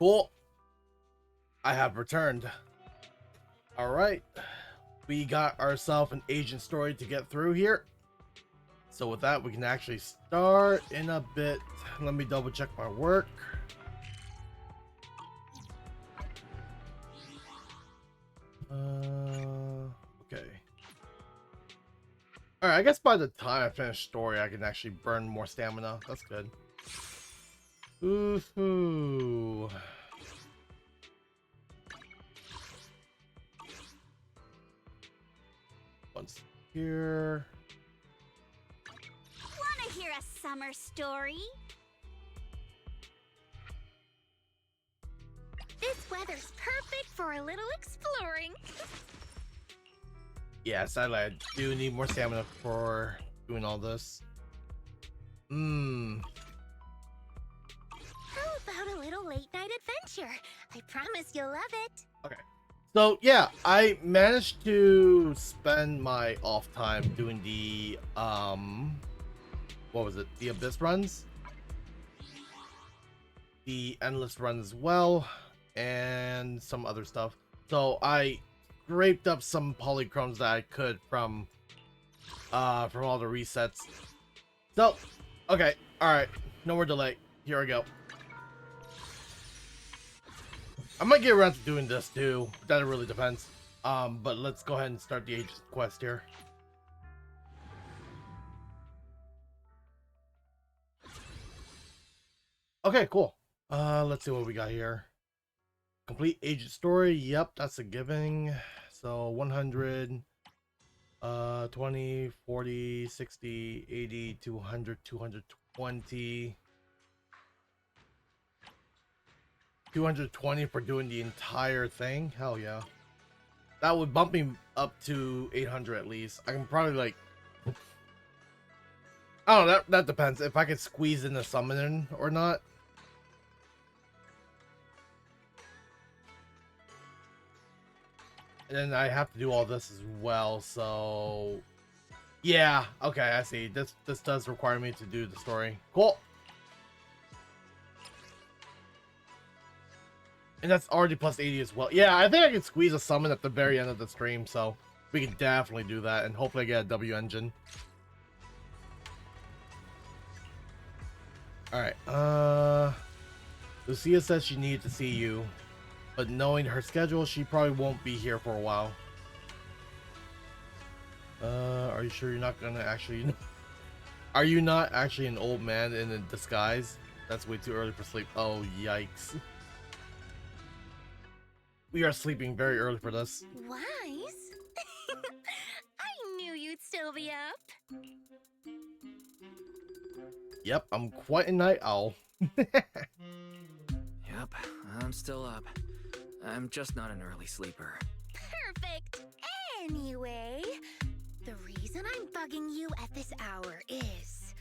Cool. I have returned. All right. We got ourselves an agent story to get through here. So with that, we can actually start in a bit. Let me double check my work. Okay. All right, I guess by the time I finish story, I can actually burn more stamina. That's good. Ooh. Once here. Wanna hear a summer story? This weather's perfect for a little exploring. Yeah, sadly, I do need more stamina for doing all this. How about a little late night adventure? I promise you'll love it. Okay. So yeah, I managed to spend my off time doing the what was it? The Abyss runs, the Endless run as well, and some other stuff. So I scraped up some polychromes that I could from all the resets. So okay, all right, no more delay. Here I go. I might get around to doing this too. That really depends. But let's go ahead and start the agent quest here. Okay, cool. Let's see what we got here. Complete agent story. Yep, that's a giving. So 100, 20, 40, 60, 80, 200, 220. 220 for doing the entire thing. Hell yeah. That would bump me up to 800 at least. I can probably like, I don't know, that depends if I could squeeze in the summoning or not. And then I have to do all this as well, so yeah, okay, I see. This does require me to do the story. Cool. And that's already plus 80 as well. Yeah, I think I can squeeze a summon at the very end of the stream, so we can definitely do that, and hopefully I get a W engine. Alright, Lucia says she needed to see you, but knowing her schedule, she probably won't be here for a while. Are you sure you're not gonna actually... Are you not actually an old man in a disguise? That's way too early for sleep. Oh, yikes. We are sleeping very early for this. Wise? I knew you'd still be up. Yep, I'm quite a night owl. Yep, I'm still up. I'm just not an early sleeper. Perfect. Anyway, the reason I'm bugging you at this hour is...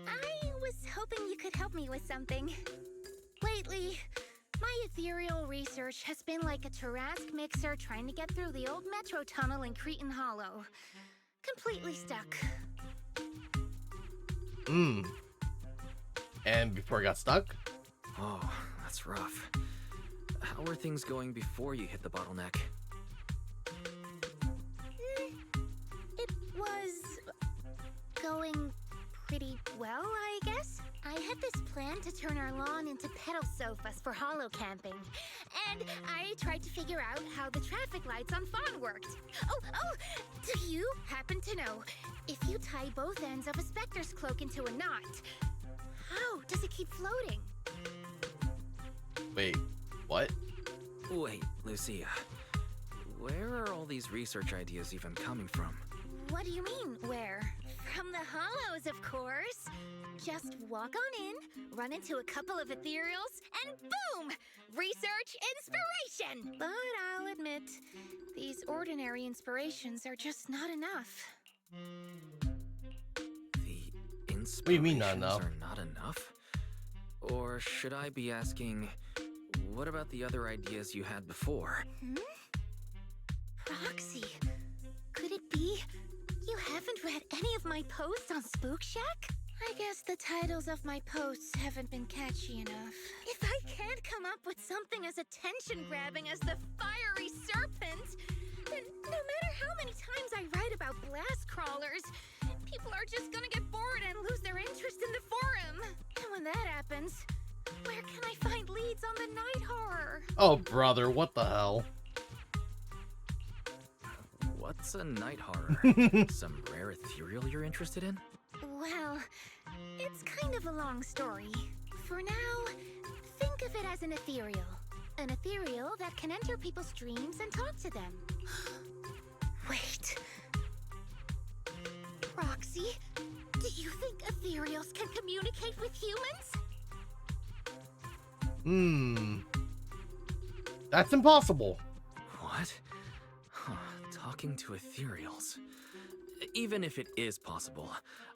I was hoping you could help me with something. Lately, my ethereal research has been like a Tarrasque mixer trying to get through the old metro tunnel in Cretan Hollow. Completely stuck. And before I got stuck? Oh, that's rough. How were things going before you hit the bottleneck? It was going pretty well, I guess. I had this plan to turn our lawn into pedal sofas for hollow camping. And I tried to figure out how the traffic lights on Fawn worked. Oh, do you happen to know if you tie both ends of a Spectre's cloak into a knot, how does it keep floating? Wait, what? Wait, Lucia. Where are all these research ideas even coming from? What do you mean, where? From the Hollows, of course. Just walk on in, run into a couple of ethereals, and boom! Research inspiration! But I'll admit, these ordinary inspirations are just not enough. The inspirations What do you mean not enough? are not enough? Or should I be asking, what about the other ideas you had before? Roxy, could it be you haven't read any of my posts on Spook Shack? I guess the titles of my posts haven't been catchy enough. If I can't come up with something as attention-grabbing as the fiery serpent, then no matter how many times I write about blast crawlers, people are just gonna get bored and lose their interest in the forum. And when that happens, where can I find leads on the night horror? Oh, brother, what the hell? What's a night horror? Some rare ethereal you're interested in? Well, it's kind of a long story. For now, think of it as an ethereal. An ethereal that can enter people's dreams and talk to them. Wait. Roxy, do you think ethereals can communicate with humans? That's impossible. What? Huh, talking to ethereals. Even if it is possible,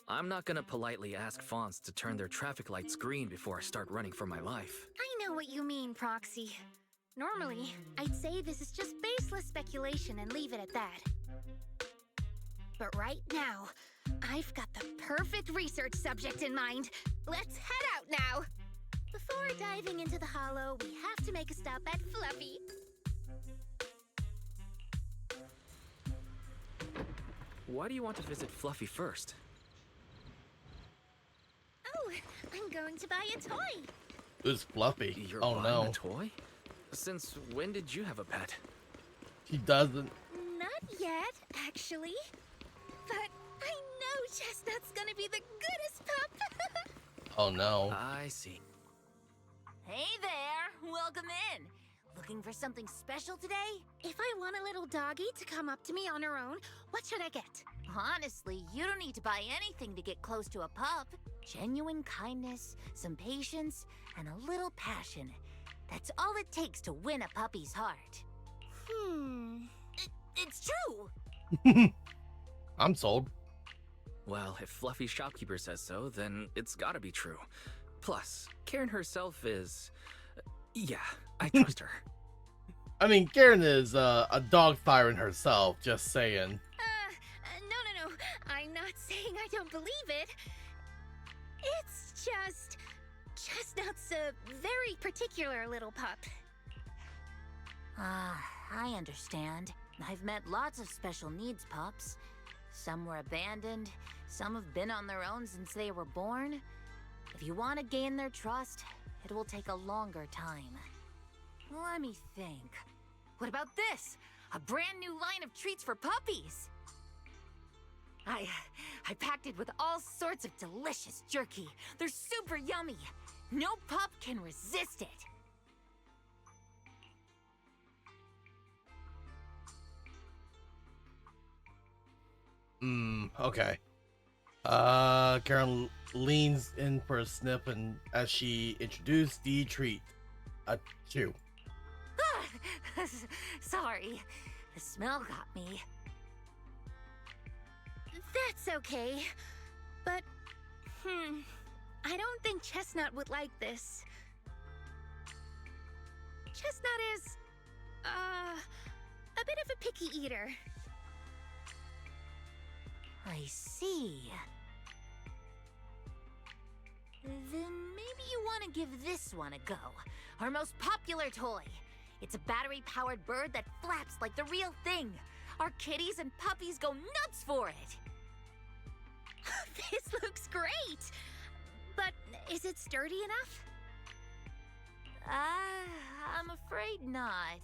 I'm not gonna politely ask fonts to turn their traffic lights green before I start running for my life. I know what you mean, Proxy. Normally, I'd say this is just baseless speculation and leave it at that. But right now, I've got the perfect research subject in mind. Let's head out now! Before diving into the hollow, we have to make a stop at Fluffy. Why do you want to visit Fluffy first? Oh, I'm going to buy a toy. Who's Fluffy? You're Oh buying no. a toy? Since when did you have a pet? He doesn't. Not yet, actually. But I know Chestnut's gonna be the goodest pup. Oh no. I see. Hey there, welcome in. Looking for something special today? If I want a little doggy to come up to me on her own, what should I get? Honestly, you don't need to buy anything to get close to a pup. Genuine kindness, some patience, and a little passion. That's all it takes to win a puppy's heart. It's true! I'm sold. Well, if Fluffy's shopkeeper says so, then it's gotta be true. Plus, Karen herself is... yeah, I trust her. I mean, Karen is a dog siren herself, just saying. No. I'm not saying I don't believe it. It's just... Chestnut's a very particular little pup. I understand. I've met lots of special needs pups. Some were abandoned, some have been on their own since they were born. If you want to gain their trust, it will take a longer time. Let me think. What about this? A brand new line of treats for puppies! I packed it with all sorts of delicious jerky. They're super yummy. No pup can resist it. Okay. Karen leans in for a sniff and as she introduced the treat. A chew. Sorry, the smell got me. That's okay. But, I don't think Chestnut would like this. Chestnut is, a bit of a picky eater. I see. Then maybe you want to give this one a go. Our most popular toy. It's a battery-powered bird that flaps like the real thing. Our kitties and puppies go nuts for it. This looks great! But is it sturdy enough? I'm afraid not.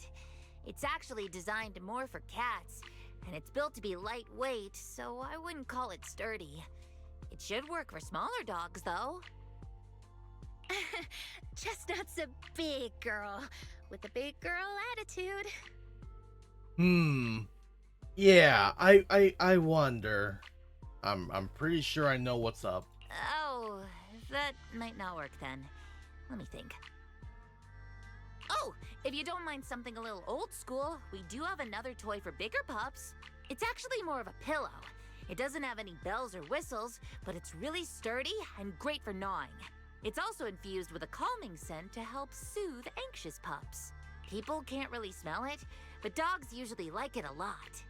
It's actually designed more for cats, and it's built to be lightweight, so I wouldn't call it sturdy. It should work for smaller dogs, though. Chestnut's a big girl, with a big girl attitude. Yeah, I wonder. I'm pretty sure I know what's up. Oh, that might not work then. Let me think. Oh, if you don't mind something a little old school, we do have another toy for bigger pups. It's actually more of a pillow. It doesn't have any bells or whistles, but it's really sturdy and great for gnawing. It's also infused with a calming scent to help soothe anxious pups. People can't really smell it, but dogs usually like it a lot.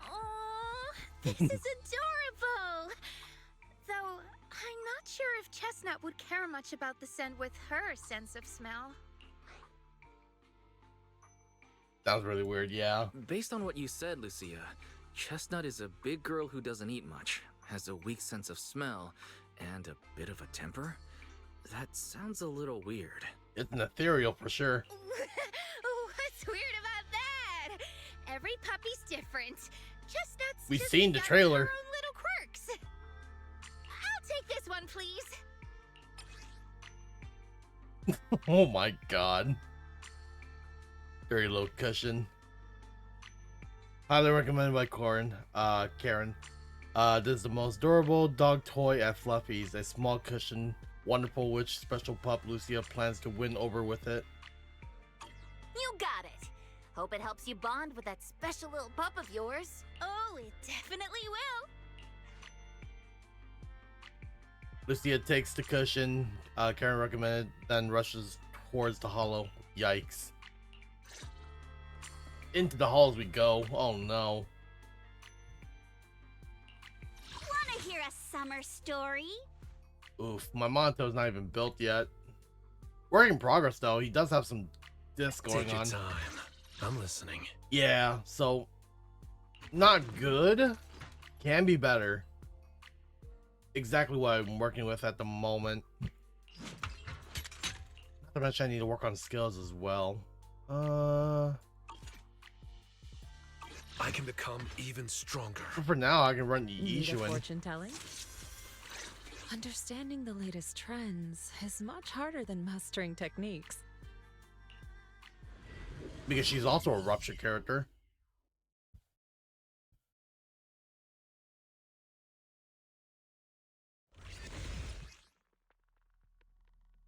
Aww, this is adorable! Though, Chestnut would care much about the scent with her sense of smell. That was really weird, yeah. Based on what you said, Lucia, Chestnut is a big girl who doesn't eat much, has a weak sense of smell, and a bit of a temper? That sounds a little weird. It's an ethereal for sure. What's weird about that? Every puppy's different. Chestnut's We've just seen the got trailer. her own little quirks. I'll take this one, please. Oh my god. Very low cushion. Highly recommended by Karen. This is the most durable dog toy at Fluffy's. A small cushion. Wonderful which special pup Lucia plans to win over with it. You got it. Hope it helps you bond with that special little pup of yours. Oh, it definitely will. Lucia takes the cushion. Karen recommended, then rushes towards the hollow. Yikes. Into the halls we go. Oh no. Wanna hear a summer story? Oof, my Monto's not even built yet. Work in progress though. He does have some discs going Take your on. time. I'm listening. Yeah, so not good. Can be better. Exactly what I'm working with at the moment. Not to mention I need to work on skills as well. I can become even stronger. For now I can run the Need a Yishuan. fortune telling? Understanding the latest trends is much harder than mastering techniques. Because she's also a rupture character.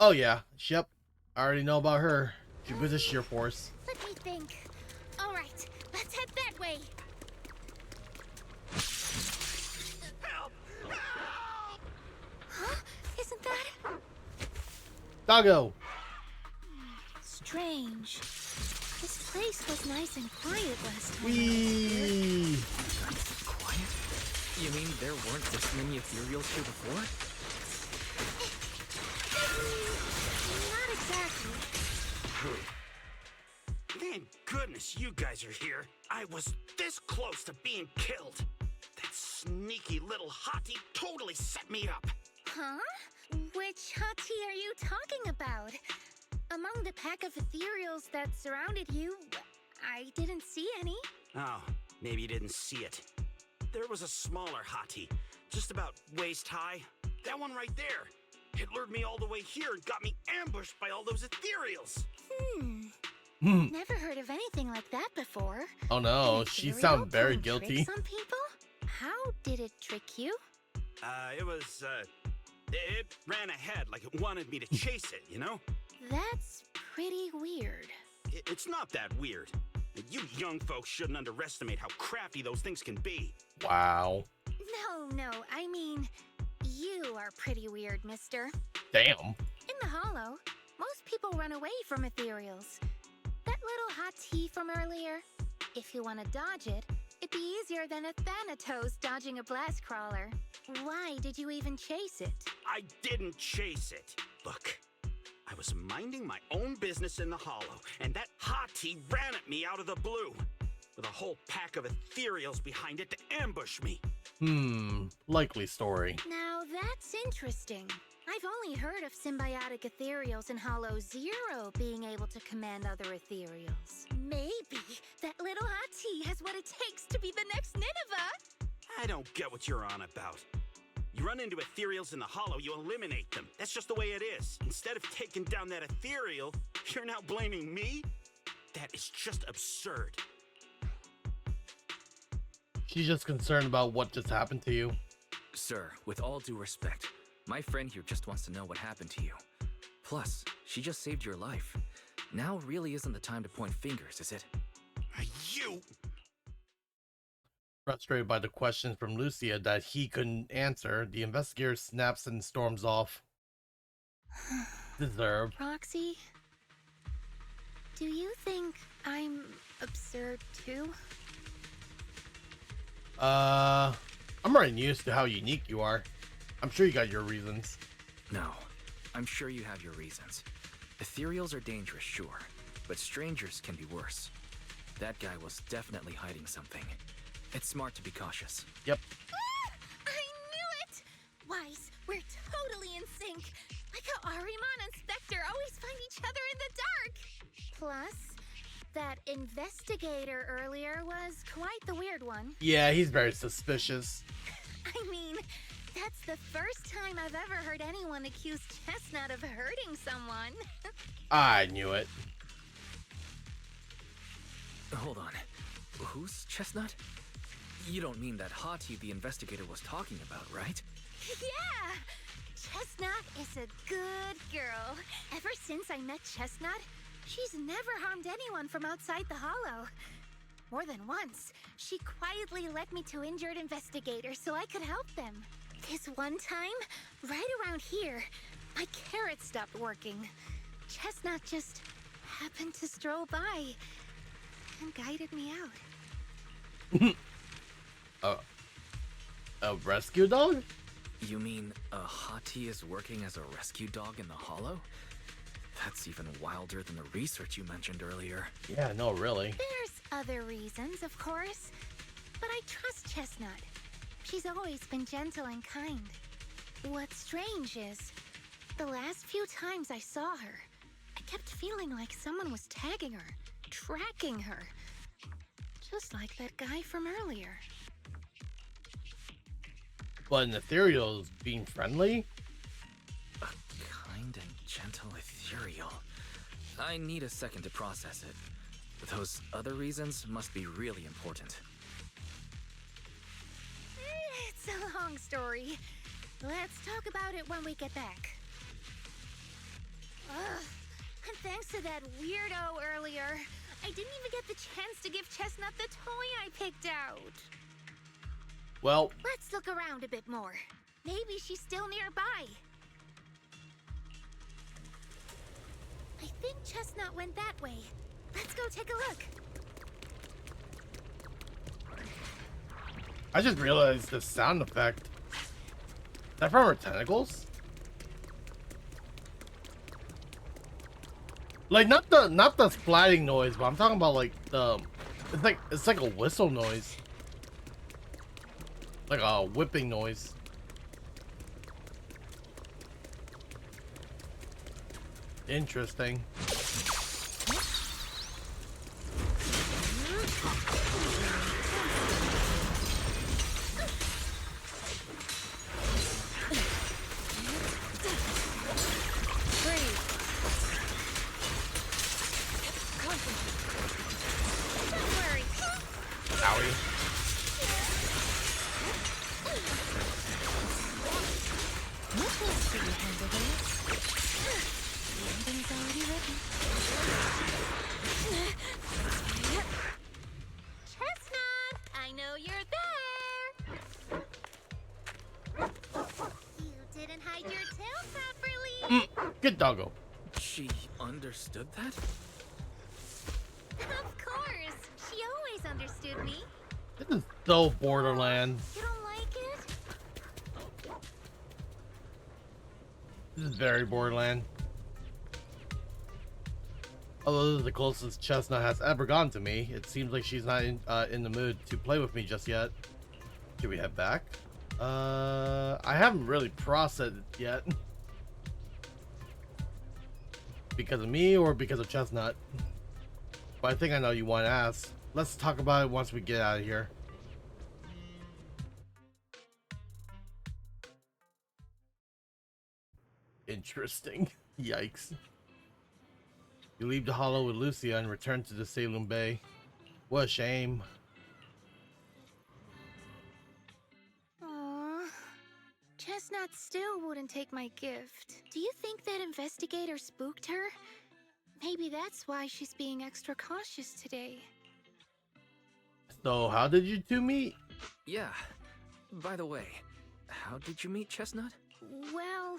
Oh yeah, yep. I already know about her. She was a sheer force. Let me think. All right, let's head that way. Huh? Isn't that Doggo! strange? This place was nice and quiet last time. Whee! Quiet? You mean there weren't this many ethereals here before? Not exactly. Thank goodness you guys are here. I was this close to being killed. That sneaky little hottie totally set me up. Huh? Which hottie are you talking about? Among the pack of ethereals that surrounded you, I didn't see any. Oh, maybe you didn't see it. There was a smaller hottie, just about waist high. That one right there. It lured me all the way here and got me ambushed by all those ethereals. Never heard of anything like that before. Oh no, An she ethereal sounds very playing guilty. tricks on people? How did it trick you? It ran ahead like it wanted me to chase it, you know? That's pretty weird. It's not that weird. You young folks shouldn't underestimate how crafty those things can be. Wow. No, I mean, you are pretty weird, mister. Damn. In the Hollow, most people run away from ethereals. That little hot tea from earlier, if you want to dodge it, it'd be easier than a Thanatos dodging a blast crawler. Why did you even chase it? I didn't chase it. Look, I was minding my own business in the Hollow, and that hottie ran at me out of the blue, with a whole pack of ethereals behind it to ambush me. Likely story. Now that's interesting. I've only heard of symbiotic ethereals in Hollow Zero being able to command other ethereals. Maybe that little hot tea has what it takes to be the next Nineveh. I don't get what you're on about. You run into ethereals in the Hollow, you eliminate them. That's just the way it is. Instead of taking down that ethereal, you're now blaming me? That is just absurd. She's just concerned about what just happened to you. Sir, with all due respect, my friend here just wants to know what happened to you. Plus, she just saved your life. Now really isn't the time to point fingers, is it? You... Frustrated by the questions from Lucia that he couldn't answer, the investigator snaps and storms off. Deserved. Roxy, do you think I'm absurd too? I'm already used to how unique you are. I'm sure you got your reasons. No, I'm sure you have your reasons. Ethereals are dangerous, sure, but strangers can be worse. That guy was definitely hiding something. It's smart to be cautious. Yep. Ah, I knew it! Wise, we're totally in sync. Like how Ahriman and Spectre always find each other in the dark. Plus, that investigator earlier was quite the weird one. Yeah, he's very suspicious. I mean, that's the first time I've ever heard anyone accuse Chestnut of hurting someone. I knew it. Hold on. Who's Chestnut? You don't mean that Hati the investigator was talking about, right? Yeah! Chestnut is a good girl. Ever since I met Chestnut, she's never harmed anyone from outside the Hollow. More than once, she quietly led me to injured investigators so I could help them. This one time, right around here, my carrot stopped working. Chestnut just happened to stroll by and guided me out. A rescue dog? You mean Hati is working as a rescue dog in the Hollow? That's even wilder than the research you mentioned earlier. Yeah, no, really. There's other reasons, of course, but I trust Chestnut. She's always been gentle and kind. What's strange is, the last few times I saw her, I kept feeling like someone was tagging her, tracking her. Just like that guy from earlier. But an Ethereal is being friendly? A kind and gentle Ethereal. I need a second to process it. Those other reasons must be really important. It's a long story. Let's talk about it when we get back. Ugh. And thanks to that weirdo earlier, I didn't even get the chance to give Chestnut the toy I picked out. Well, Let's look around a bit more. Maybe she's still nearby. I think Chestnut went that way. Let's go take a look. I just realized the sound effect. Is that from her tentacles? Like not the splatting noise, but I'm talking about like it's like a whistle noise. Like a whipping noise. Interesting. Owie. Chestnut, I know you're there. You didn't hide your tail properly. Good doggo. She understood that? Of course, she always understood me. This is so Borderland. You don't like it? This is very Borderland. Although this is the closest Chestnut has ever gone to me, it seems like she's not in the mood to play with me just yet. Should we head back? I haven't really processed it yet. Because of me or because of Chestnut? But I think I know you want to ask. Let's talk about it once we get out of here. Interesting. Yikes. You leave the Hollow with Lucia and return to the Saloon Bay. What a shame. Aww. Chestnut still wouldn't take my gift. Do you think that investigator spooked her? Maybe that's why she's being extra cautious today. So, how did you two meet? Yeah. By the way, how did you meet Chestnut? Well,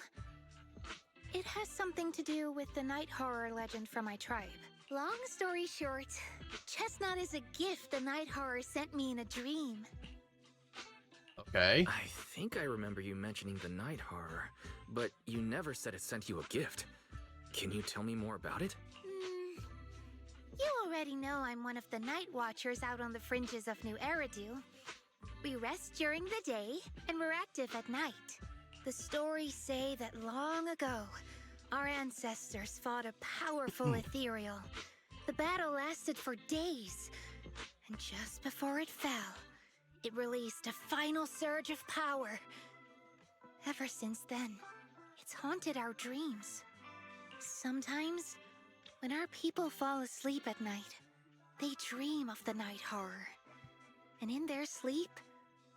it has something to do with the night horror legend from my tribe. Long story short, Chestnut is a gift the night horror sent me in a dream. Okay. I think I remember you mentioning the night horror, but you never said it sent you a gift. Can you tell me more about it? You already know I'm one of the night watchers out on the fringes of New Eridu. We rest during the day, and we're active at night. The stories say that long ago, our ancestors fought a powerful Ethereal. The battle lasted for days, and just before it fell, it released a final surge of power. Ever since then, it's haunted our dreams. Sometimes, when our people fall asleep at night, they dream of the night horror. And in their sleep,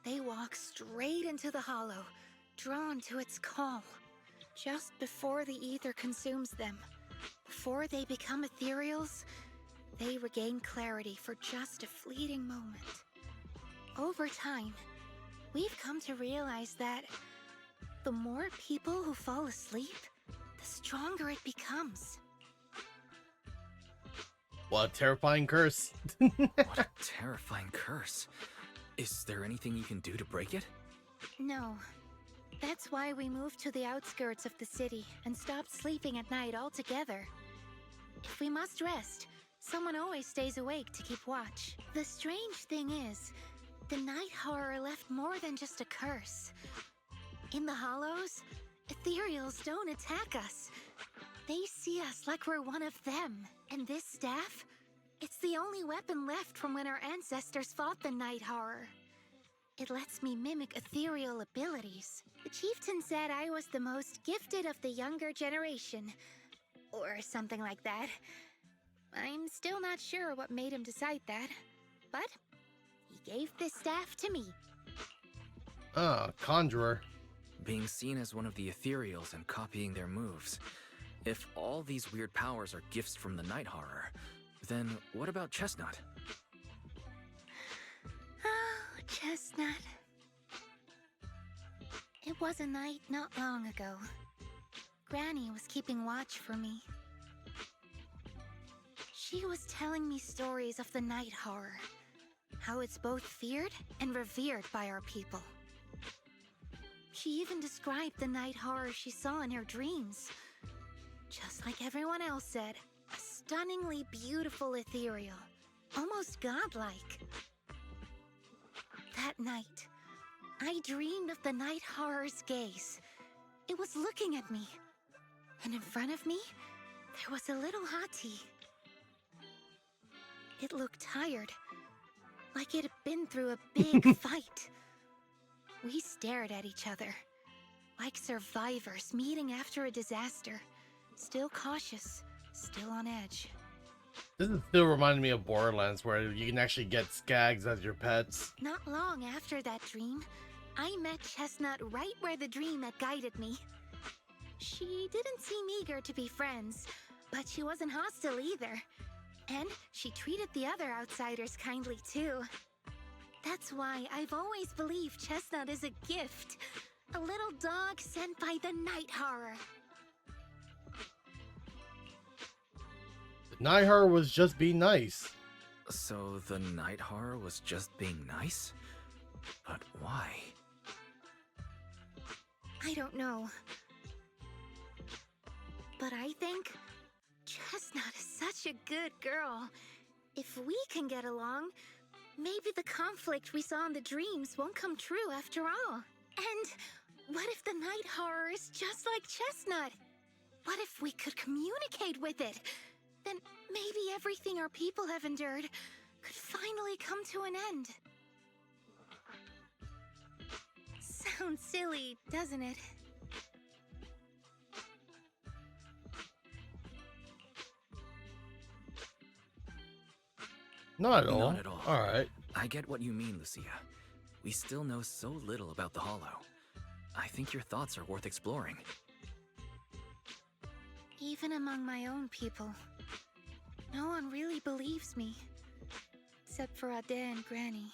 they walk straight into the hollow, drawn to its call. Just before the ether consumes them, before they become ethereals, they regain clarity for just a fleeting moment. Over time, we've come to realize that the more people who fall asleep, the stronger it becomes. What a terrifying curse. What a terrifying curse. Is there anything you can do to break it? No. That's why we moved to the outskirts of the city and stopped sleeping at night altogether. If we must rest, someone always stays awake to keep watch. The strange thing is, the night horror left more than just a curse. In the hollows, ethereals don't attack us. They see us like we're one of them. And this staff? It's the only weapon left from when our ancestors fought the night horror. It lets me mimic ethereal abilities. The chieftain said I was the most gifted of the younger generation. Or something like that. I'm still not sure what made him decide that. But he gave this staff to me. Ah, conjurer. Being seen as one of the ethereals and copying their moves. If all these weird powers are gifts from the night horror, then what about Chestnut? Oh, Chestnut. It was a night not long ago. Granny was keeping watch for me. She was telling me stories of the night horror, how it's both feared and revered by our people. She even described the night horror she saw in her dreams. Just like everyone else said, a stunningly beautiful ethereal, almost godlike. That night, I dreamed of the night horror's gaze. It was looking at me, and in front of me, there was a little hottie. It looked tired, like it had been through a big fight. We stared at each other, like survivors meeting after a disaster, still cautious, still on edge. This is still reminding me of Borderlands, where you can actually get skags as your pets. Not long after that dream, I met Chestnut right where the dream had guided me. She didn't seem eager to be friends, but she wasn't hostile either. And she treated the other outsiders kindly too. That's why I've always believed Chestnut is a gift. A little dog sent by the night horror. The night horror was just being nice. So the night horror was just being nice? But why? I don't know. But I think Chestnut is such a good girl. If we can get along, maybe the conflict we saw in the dreams won't come true after all. And what if the night horror is just like Chestnut? What if we could communicate with it? Then maybe everything our people have endured could finally come to an end. Sounds silly, doesn't it? Not at all. Not at all. Alright. I get what you mean, Lucia. We still know so little about the Hollow. I think your thoughts are worth exploring. Even among my own people, no one really believes me. Except for Ade and Granny.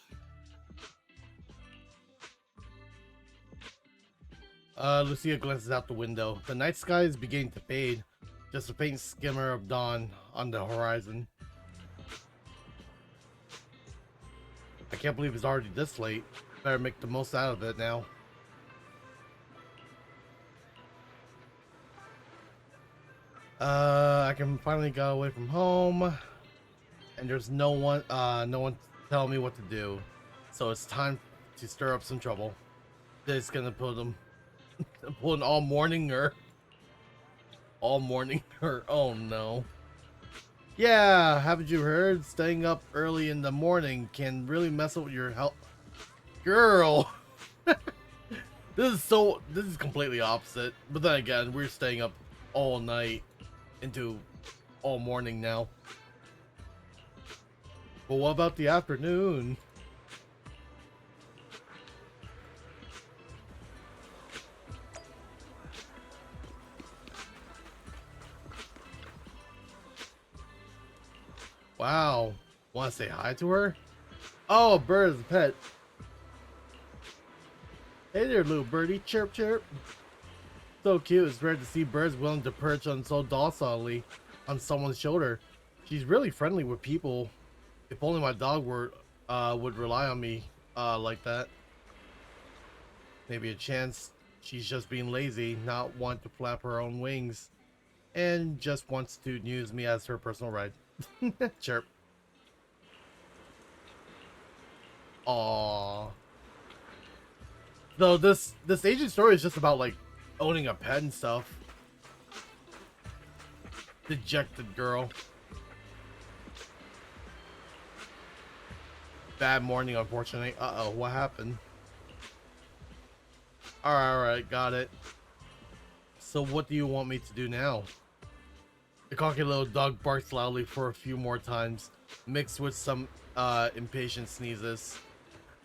Lucia glances out the window. The night sky is beginning to fade. Just a faint skimmer of dawn on the horizon. I can't believe it's already this late. Better make the most out of it now. I can finally get away from home, and there's no one telling me what to do. So it's time to stir up some trouble. This is gonna put them pulling all morning or oh no. Yeah, haven't you heard? Staying up early in the morning can really mess up with your health. Girl, this is completely opposite. But then again, we're staying up all night into all morning now. But what about the afternoon? Wow. Want to say hi to her? Oh, a bird is a pet. Hey there, little birdie. Chirp, chirp. So cute. It's rare to see birds willing to perch on so docilely on someone's shoulder. She's really friendly with people. If only my dog would rely on me like that. Maybe a chance she's just being lazy, not want to flap her own wings, and just wants to use me as her personal ride. Chirp. Aww. Though this agent story is just about like owning a pet and stuff. Dejected girl. Bad morning, unfortunately. Uh-oh, what happened? Alright, got it. So what do you want me to do now? The cocky little dog barks loudly for a few more times, mixed with some impatient sneezes.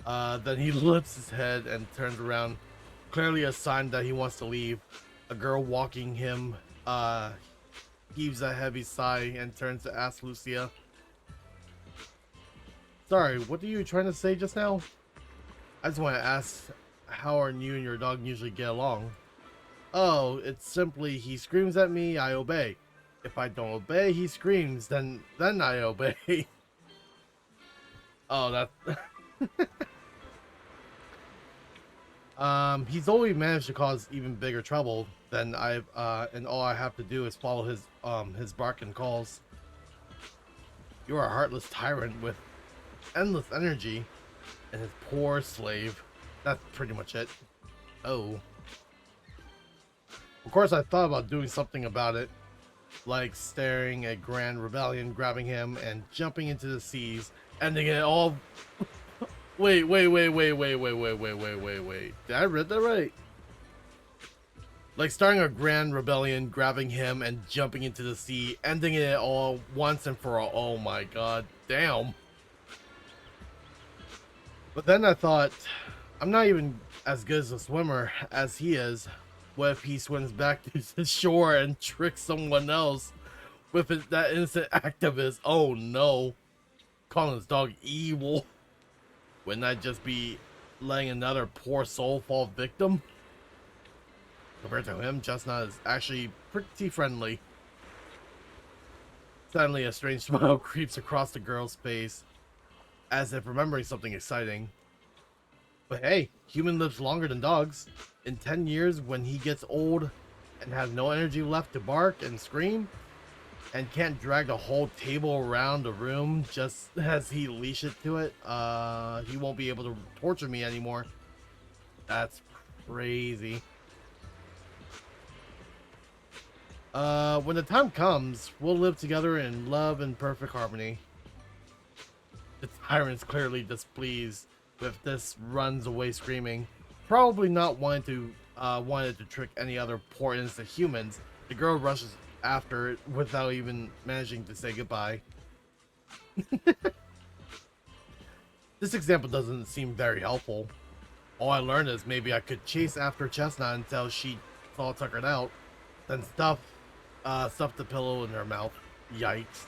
Then he lifts his head and turns around, clearly a sign that he wants to leave. A girl walking him heaves a heavy sigh and turns to ask Lucia. Sorry, what are you trying to say just now? I just want to ask, how are you and your dog usually get along? Oh, it's simply he screams at me, I obey. If I don't obey, he screams, then I obey. Oh, that... he's always managed to cause even bigger trouble than I've, and all I have to do is follow his bark and calls. You're a heartless tyrant with endless energy, and his poor slave. That's pretty much it. Oh. Of course, I thought about doing something about it, like staring a grand rebellion, grabbing him, and jumping into the seas, ending it all. Wait. Did I read that right? Like starting a grand rebellion, grabbing him, and jumping into the sea, ending it all once and for all. Oh my god, damn. But then I thought, I'm not even as good as a swimmer as he is. What if he swims back to the shore and tricks someone else with that innocent act of his? Oh no. Calling his dog evil. Wouldn't I just be letting another poor soul fall victim? Compared to him, Chestnut is actually pretty friendly. Suddenly, a strange smile creeps across the girl's face, as if remembering something exciting. But hey, human lives longer than dogs. In 10 years, when he gets old and has no energy left to bark and scream, and can't drag the whole table around the room just as he leashes to it, he won't be able to torture me anymore. That's crazy. When the time comes, we'll live together in love and perfect harmony. The tyrant's clearly displeased with this, runs away screaming, probably not wanted to trick any other poor innocent humans. The girl rushes after it without even managing to say goodbye. This example doesn't seem very helpful. All I learned is maybe I could chase after Chestnut until she all tuckered out, then stuff the pillow in her mouth. Yikes.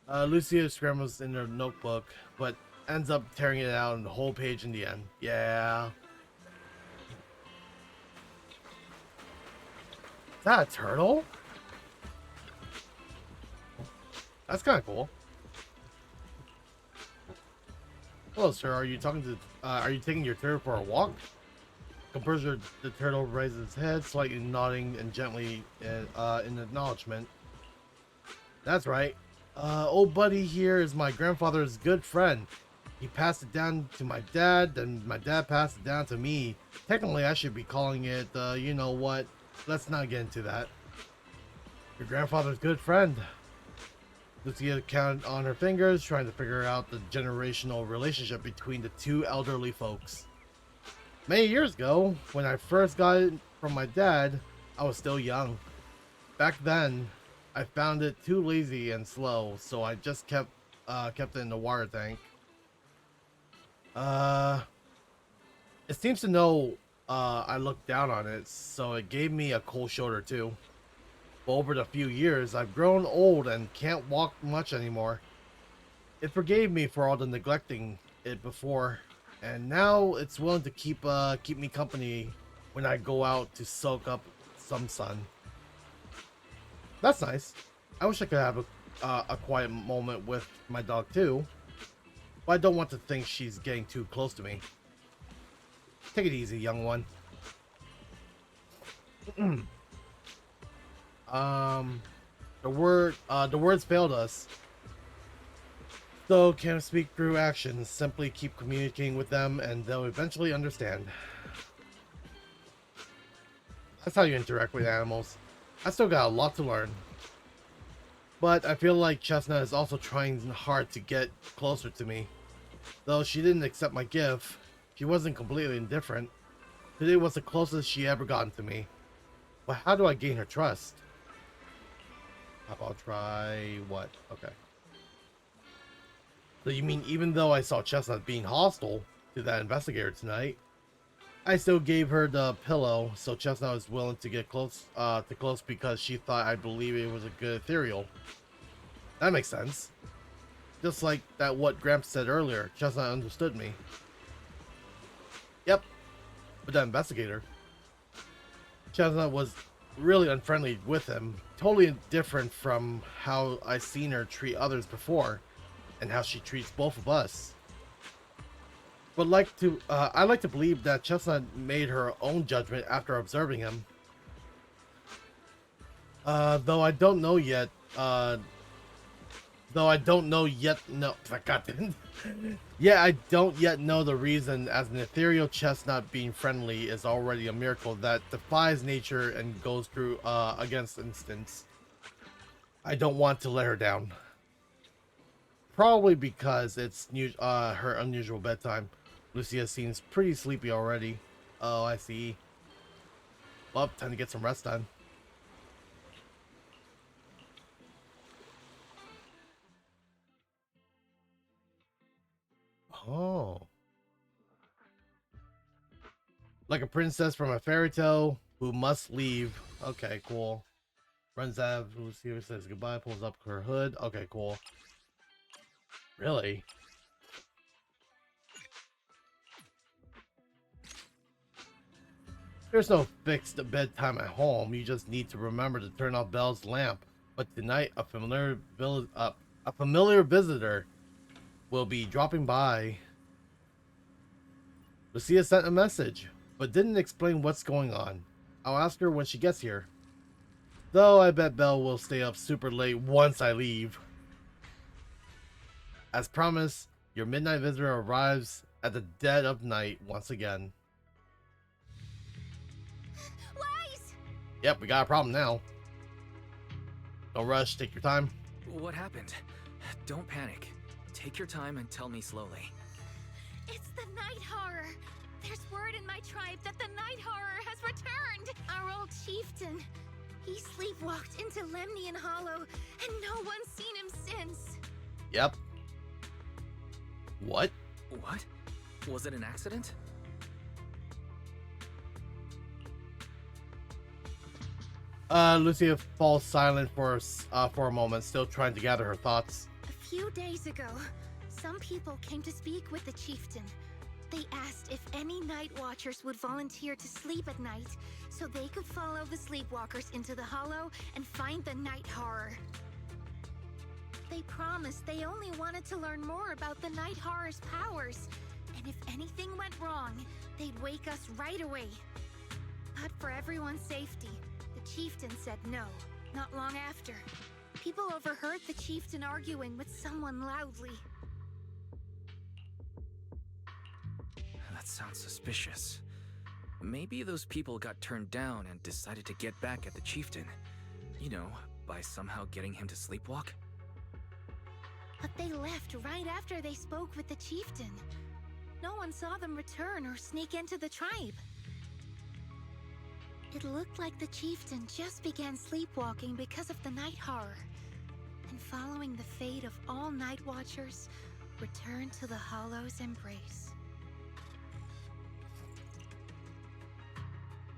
Lucia scrambles in her notebook, but ends up tearing it out and the whole page in the end. Yeah. Is that a turtle? That's kind of cool. Hello, sir. Are you talking to? Are you taking your turtle for a walk? Composer, the turtle raises its head, slightly nodding and gently in acknowledgement. That's right. Old buddy here is my grandfather's good friend. He passed it down to my dad, then my dad passed it down to me. Technically, I should be calling it, you know what? Let's not get into that. Your grandfather's good friend. Lucia counted on her fingers, trying to figure out the generational relationship between the two elderly folks. Many years ago, when I first got it from my dad, I was still young. Back then, I found it too lazy and slow, so I just kept it in the water tank. It seems to know I looked down on it, so it gave me a cold shoulder too. But over the few years, I've grown old and can't walk much anymore. It forgave me for all the neglecting it before, and now it's willing to keep me company when I go out to soak up some sun. That's nice. I wish I could have a quiet moment with my dog too, but I don't want to think she's getting too close to me. Take it easy, young one. The words failed us. So can't speak through actions. Simply keep communicating with them and they'll eventually understand. That's how you interact with animals. I still got a lot to learn. But I feel like Chestnut is also trying hard to get closer to me. Though she didn't accept my gift, she wasn't completely indifferent. Today was the closest she ever gotten to me. But how do I gain her trust? How about try what? Okay. So you mean even though I saw Chestnut being hostile to that investigator tonight, I still gave her the pillow, so Chestnut was willing to get close because she thought I believe it was a good ethereal. That makes sense. Just like that what Gramps said earlier, Chestnut understood me. Yep. But that investigator, Chestnut was really unfriendly with him, totally different from how I seen her treat others before, and how she treats both of us. But I like to believe that Chestnut made her own judgment after observing him. Though I don't know yet. No, I don't yet know the reason, as an ethereal Chestnut being friendly is already a miracle that defies nature and goes through against instincts. I don't want to let her down. Probably because it's her unusual bedtime. Lucia seems pretty sleepy already. Oh, I see. Well, time to get some rest done. Oh. Like a princess from a fairy tale who must leave. Okay, cool. Runs out, Lucia says goodbye, pulls up her hood. Okay, cool. Really? There's no fixed bedtime at home. You just need to remember to turn off Belle's lamp. But tonight, a familiar visitor will be dropping by. Lucia sent a message, but didn't explain what's going on. I'll ask her when she gets here. Though I bet Belle will stay up super late once I leave. As promised, your midnight visitor arrives at the dead of night once again. Wise! Yep, we got a problem now. Don't rush, take your time. What happened? Don't panic. Take your time and tell me slowly. It's the night horror. There's word in my tribe that the night horror has returned. Our old chieftain. He sleepwalked into Lemnian Hollow, and no one's seen him since. Yep. What? What? Was it an accident? Lucia falls silent for a moment, still trying to gather her thoughts. A few days ago, some people came to speak with the chieftain. They asked if any night watchers would volunteer to sleep at night so they could follow the sleepwalkers into the hollow and find the night horror. They promised they only wanted to learn more about the Night Horror's powers, and if anything went wrong, they'd wake us right away. But for everyone's safety, the chieftain said no, not long after. People overheard the chieftain arguing with someone loudly. That sounds suspicious. Maybe those people got turned down and decided to get back at the chieftain. You know, by somehow getting him to sleepwalk? But they left right after they spoke with the chieftain. No one saw them return or sneak into the tribe. It looked like the chieftain just began sleepwalking because of the night horror. And following the fate of all night watchers, returned to the Hollow's embrace.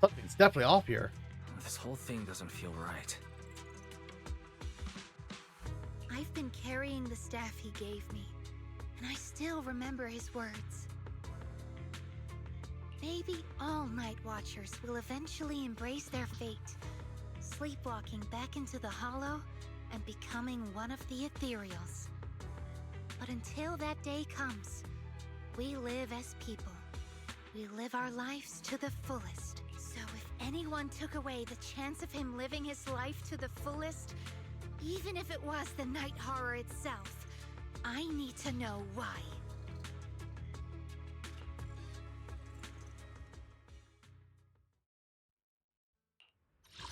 Something's definitely off here. This whole thing doesn't feel right. I've been carrying the staff he gave me, and I still remember his words. Maybe all Night Watchers will eventually embrace their fate, sleepwalking back into the Hollow and becoming one of the Ethereals. But until that day comes, we live as people. We live our lives to the fullest. So if anyone took away the chance of him living his life to the fullest, even if it was the Night Horror itself, I need to know why.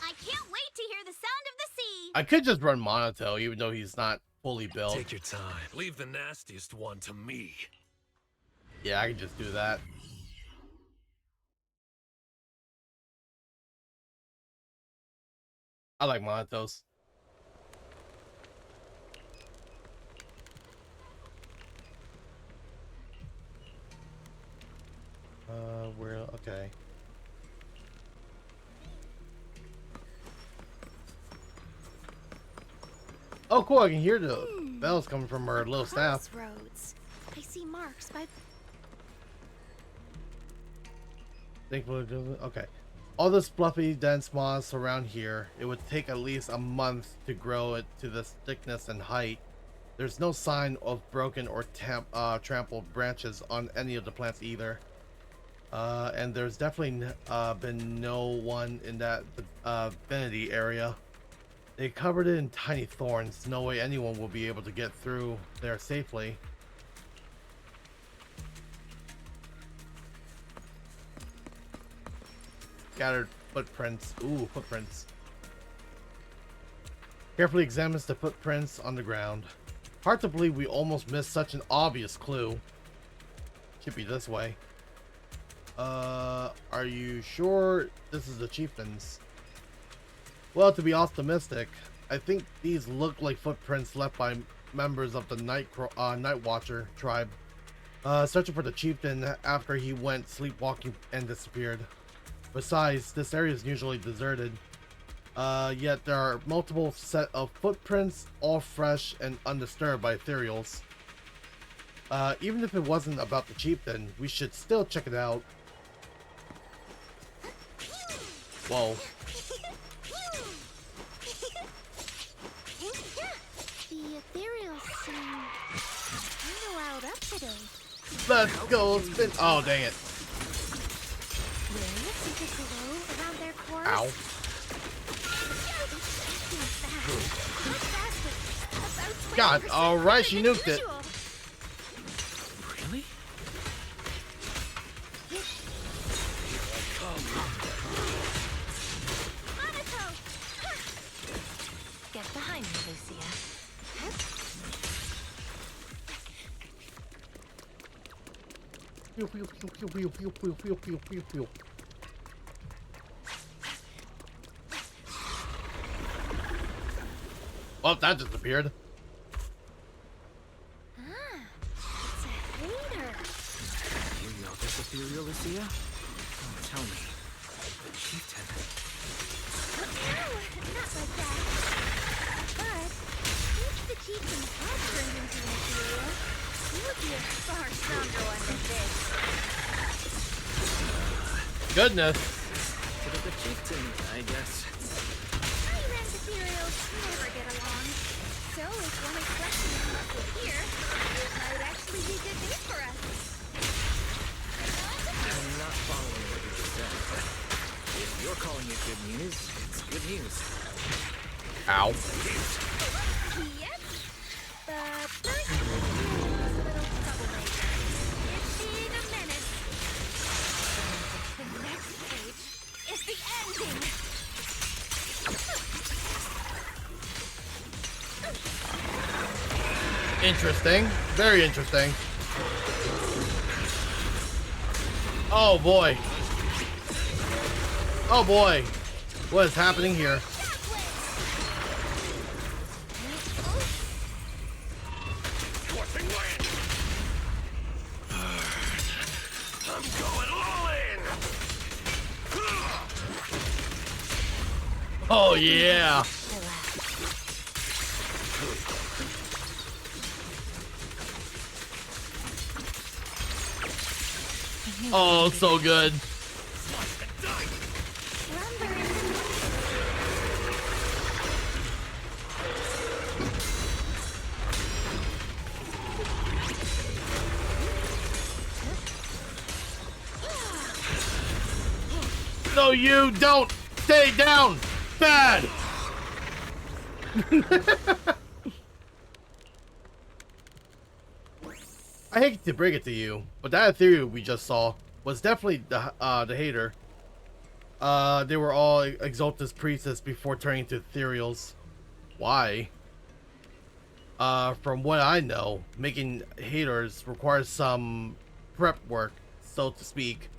I can't wait to hear the sound of the sea. I could just run Monotail, even though he's not fully built. Take your time. Leave the nastiest one to me. Yeah, I can just do that. I like Monotos. Where? Okay. Oh, cool! I can hear the bells coming from her little staff. Crossroads. I see marks by. Okay. All this fluffy, dense moss around here, it would take at least a month to grow it to this thickness and height. There's no sign of broken or trampled branches on any of the plants either. And there's definitely been no one in that vicinity area. They covered it in tiny thorns. No way anyone will be able to get through there safely. Scattered footprints. Ooh, footprints. Carefully examines the footprints on the ground. Hard to believe we almost missed such an obvious clue. Should be this way. Are you sure this is the chieftain's? Well, to be optimistic, I think these look like footprints left by members of the Night Watcher tribe, searching for the chieftain after he went sleepwalking and disappeared. Besides, this area is usually deserted, yet there are multiple set of footprints, all fresh and undisturbed by Ethereals. Even if it wasn't about the chieftain, we should still check it out. Whoa. The Ethereals seem kind of loud up today. Let's go spin. Oh, dang it. Around their cores. Ow. God, alright, she nuked it. Really? Get behind me, Lucia. Pew, pew, pew, pew, pew, pew, pew, pew, pew, pew, pew. Well, that just appeared. It's a hater. You know this Ethereal, Lucia? Oh, tell me. The chieftain. No, not like that. But if the chieftain had turned into an Ethereal, he would be a far stronger one than this. Goodness. Bit of the chieftain, I guess. Tyrant Ethereals never get along. So know if one is flexing its muscles here, it might actually be good news for us. I'm not following what you just said, but if you're calling it good news, it's good news. Ow. Yep. But first, here's this little troublemaker. It's being a menace. The next page is the ending. Interesting. Very interesting. Oh boy. Oh boy. What is happening here? Scorching wind! I'm going all in! Oh yeah. Oh, so good. No, you don't stay down. Bad. I hate to break it to you, but that Ethereal we just saw was definitely the hater. They were all Exaltus priestess before turning to Ethereals. Why? From what I know, making haters requires some prep work, so to speak.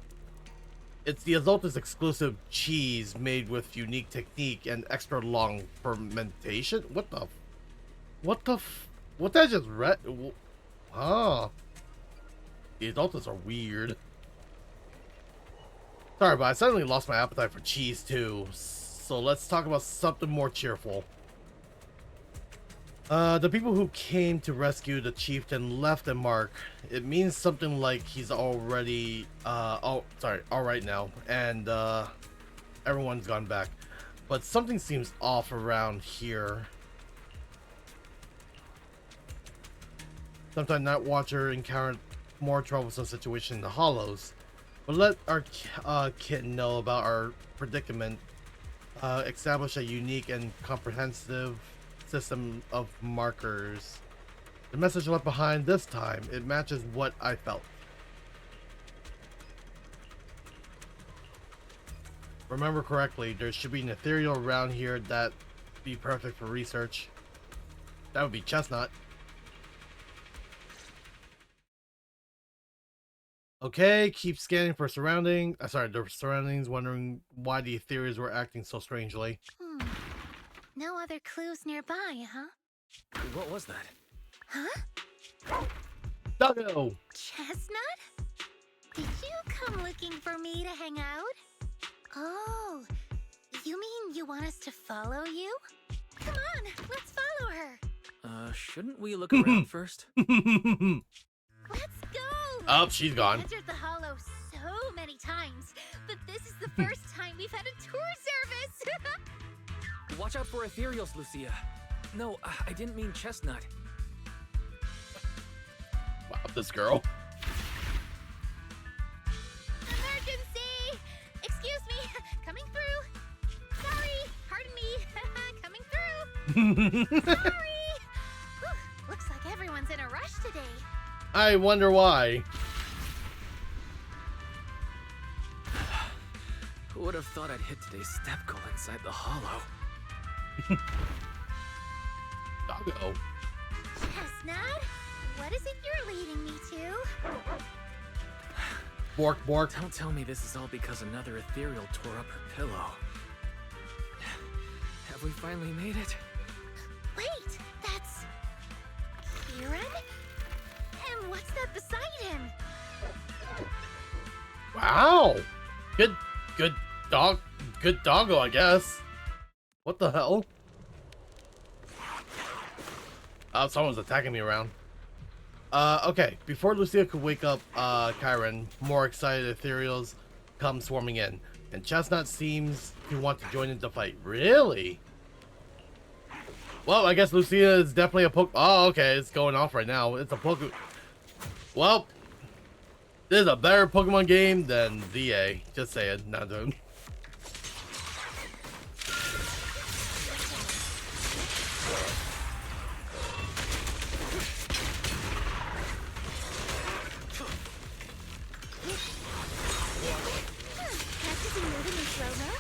It's the Exaltus exclusive cheese made with unique technique and extra long fermentation. What the what did I just read? Ah. The Exaltus are weird. Sorry, but I suddenly lost my appetite for cheese too. So let's talk about something more cheerful. The people who came to rescue the chieftain left a mark. It means something like he's already, alright now, and, everyone's gone back. But something seems off around here. Sometime Night Watcher encountered more troublesome situation in the Hollows. But let our kitten know about our predicament. Establish a unique and comprehensive system of markers. The message left behind this time, it matches what I felt. Remember correctly, there should be an ethereal around here that be perfect for research. That would be Chestnut. Okay, keep scanning for the surroundings, wondering why the Ethereals were acting so strangely. No other clues nearby, huh? What was that? Huh? Doggo! Chestnut? Did you come looking for me to hang out? Oh, you mean you want us to follow you? Come on, let's follow her. Shouldn't we look around first? Let's go! Oh, she's gone. We've entered the Hollow so many times, but this is the first time we've had a tour service! Watch out for Ethereals, Lucia. No, I didn't mean Chestnut. Wow, this girl. Emergency! Excuse me, coming through. Sorry, pardon me, coming through. Sorry! Whew, looks like everyone's in a rush today. I wonder why. Who would have thought I'd hit today's step goal inside the Hollow? Doggo. Chestnut, what is it you're leading me to? Bork, bork. Don't tell me this is all because another Ethereal tore up her pillow. Have we finally made it? Wait, that's... Kieran? And what's that beside him? Wow. Good doggo, I guess. What the hell? Oh, someone's attacking me around. Okay. Before Lucia could wake up, Kieran, more excited Ethereals come swarming in. And Chestnut seems to want to join in the fight. Really? Well, I guess Lucia is definitely a poke. Oh, okay, it's going off right now. It's a poke. Well, this is a better Pokemon game than VA. Just saying, not doing. Practicing moving in slow-mo?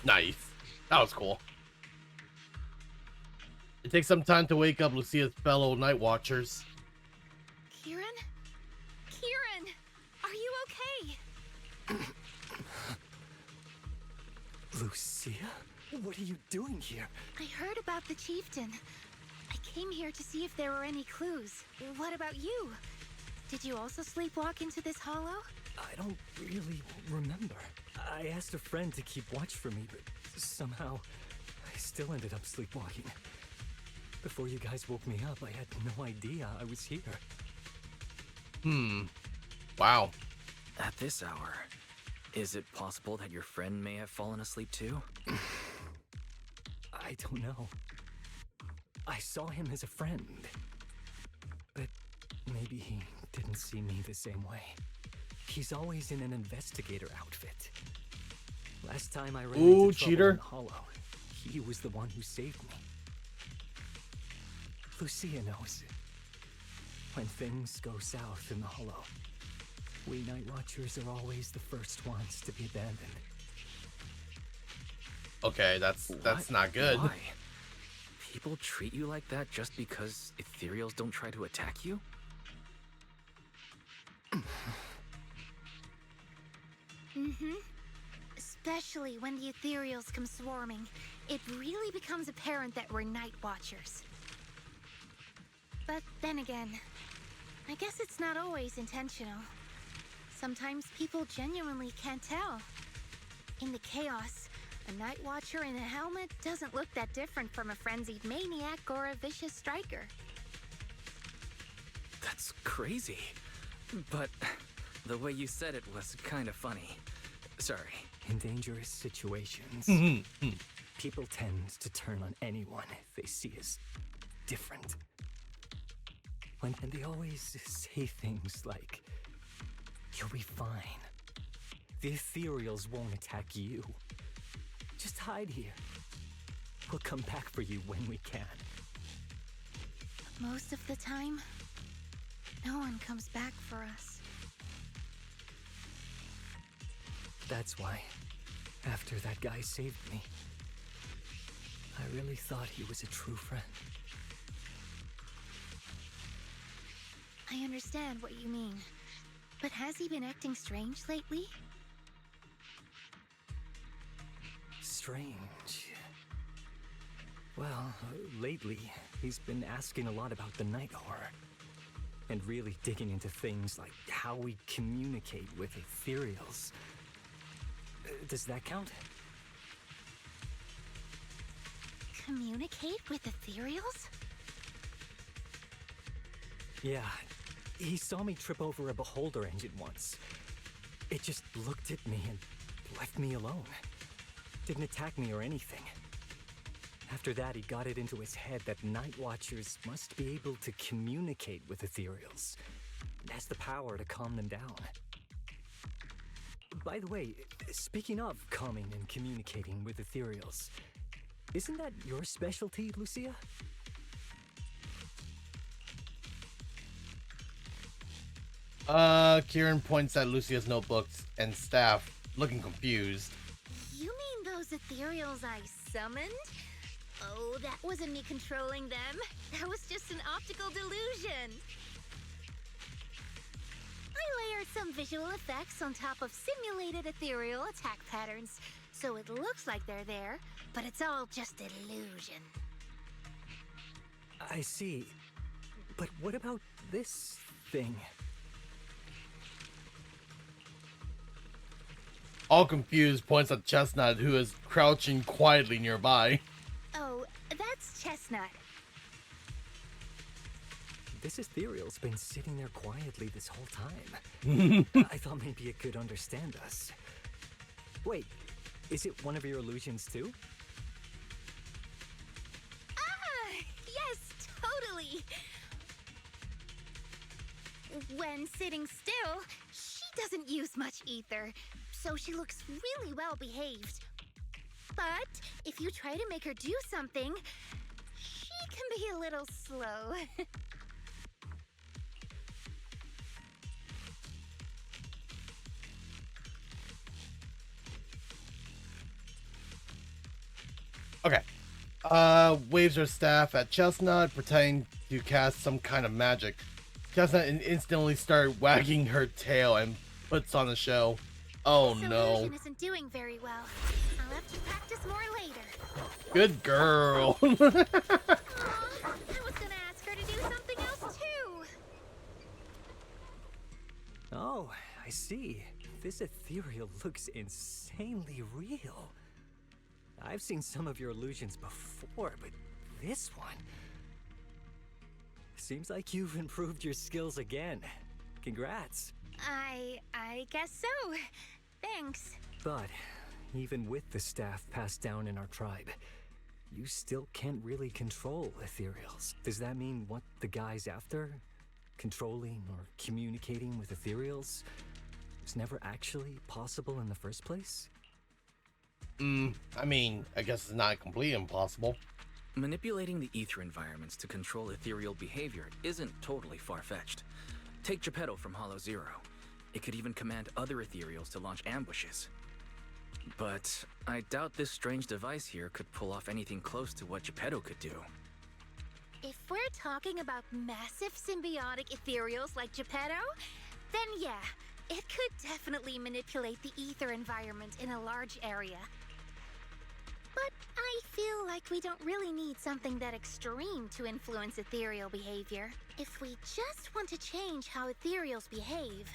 Nice. That was cool. It takes some time to wake up Lucia's fellow Night Watchers. Kieran? Kieran! Are you okay? Lucia? What are you doing here? I heard about the chieftain. I came here to see if there were any clues. What about you? Did you also sleepwalk into this hollow? I don't really remember. I asked a friend to keep watch for me, but somehow I still ended up sleepwalking. Before you guys woke me up, I had no idea I was here. Wow. At this hour, is it possible that your friend may have fallen asleep too? I don't know. I saw him as a friend. But maybe he didn't see me the same way. He's always in an investigator outfit. Last time I ran into trouble cheater. in the Hollow, he was the one who saved me. Lucia knows. When things go south in the Hollow, we Night Watchers are always the first ones to be abandoned. Okay, that's not good. Why? People treat you like that just because Ethereals don't try to attack you? Especially when the Ethereals come swarming, it really becomes apparent that we're Night Watchers. But then again, I guess it's not always intentional. Sometimes people genuinely can't tell. In the chaos, a Night Watcher in a helmet doesn't look that different from a frenzied maniac or a vicious striker. That's crazy. But the way you said it was kind of funny. Sorry. In dangerous situations, people tend to turn on anyone they see as different. And they always say things like, "You'll be fine. The Ethereals won't attack you. Just hide here. We'll come back for you when we can." Most of the time, no one comes back for us. That's why, after that guy saved me, I really thought he was a true friend. I understand what you mean. But has he been acting strange lately? Strange. Well, lately, he's been asking a lot about the night horror. And really digging into things like how we communicate with Ethereals. Does that count? Communicate with Ethereals? Yeah, he saw me trip over a Beholder engine once. It just looked at me and left me alone. Didn't attack me or anything. After that, he got it into his head that Night Watchers must be able to communicate with Ethereals. It has the power to calm them down. By the way, speaking of calming and communicating with Ethereals, isn't that your specialty, Lucia? Kieran points at Lucia's notebooks and staff, looking confused. You mean those Ethereals I summoned? Oh, that wasn't me controlling them. That was just an optical delusion. I layered some visual effects on top of simulated ethereal attack patterns, so it looks like they're there, but it's all just illusion. I see. But what about this thing? All confused, points at Chestnut, who is crouching quietly nearby. Oh, that's Chestnut. chestnut. This ethereal's been sitting there quietly this whole time. I thought maybe it could understand us. Wait, is it one of your illusions too? Ah, yes, totally. When sitting still, she doesn't use much ether, so she looks really well behaved. But if you try to make her do something, she can be a little slow. Okay. Waves her staff at Chestnut, pretending to cast some kind of magic. Chestnut instantly started wagging her tail and puts on the show. Oh This no. illusion isn't doing very well. I'll have to practice more later. Good girl. Aw, I was gonna ask her to do something else too. Oh, I see. This ethereal looks insanely real. I've seen some of your illusions before, but this one... Seems like you've improved your skills again. Congrats. I guess so. Thanks. But even with the staff passed down in our tribe, you still can't really control ethereals. Does that mean what the guy's after? Controlling or communicating with ethereals was never actually possible in the first place? I mean, I guess it's not completely impossible. Manipulating the ether environments to control ethereal behavior isn't totally far-fetched. Take Geppetto from Hollow Zero. It could even command other ethereals to launch ambushes. But I doubt this strange device here could pull off anything close to what Geppetto could do. If we're talking about massive symbiotic ethereals like Geppetto, then yeah, it could definitely manipulate the ether environment in a large area. But I feel like we don't really need something that extreme to influence ethereal behavior. If we just want to change how ethereals behave,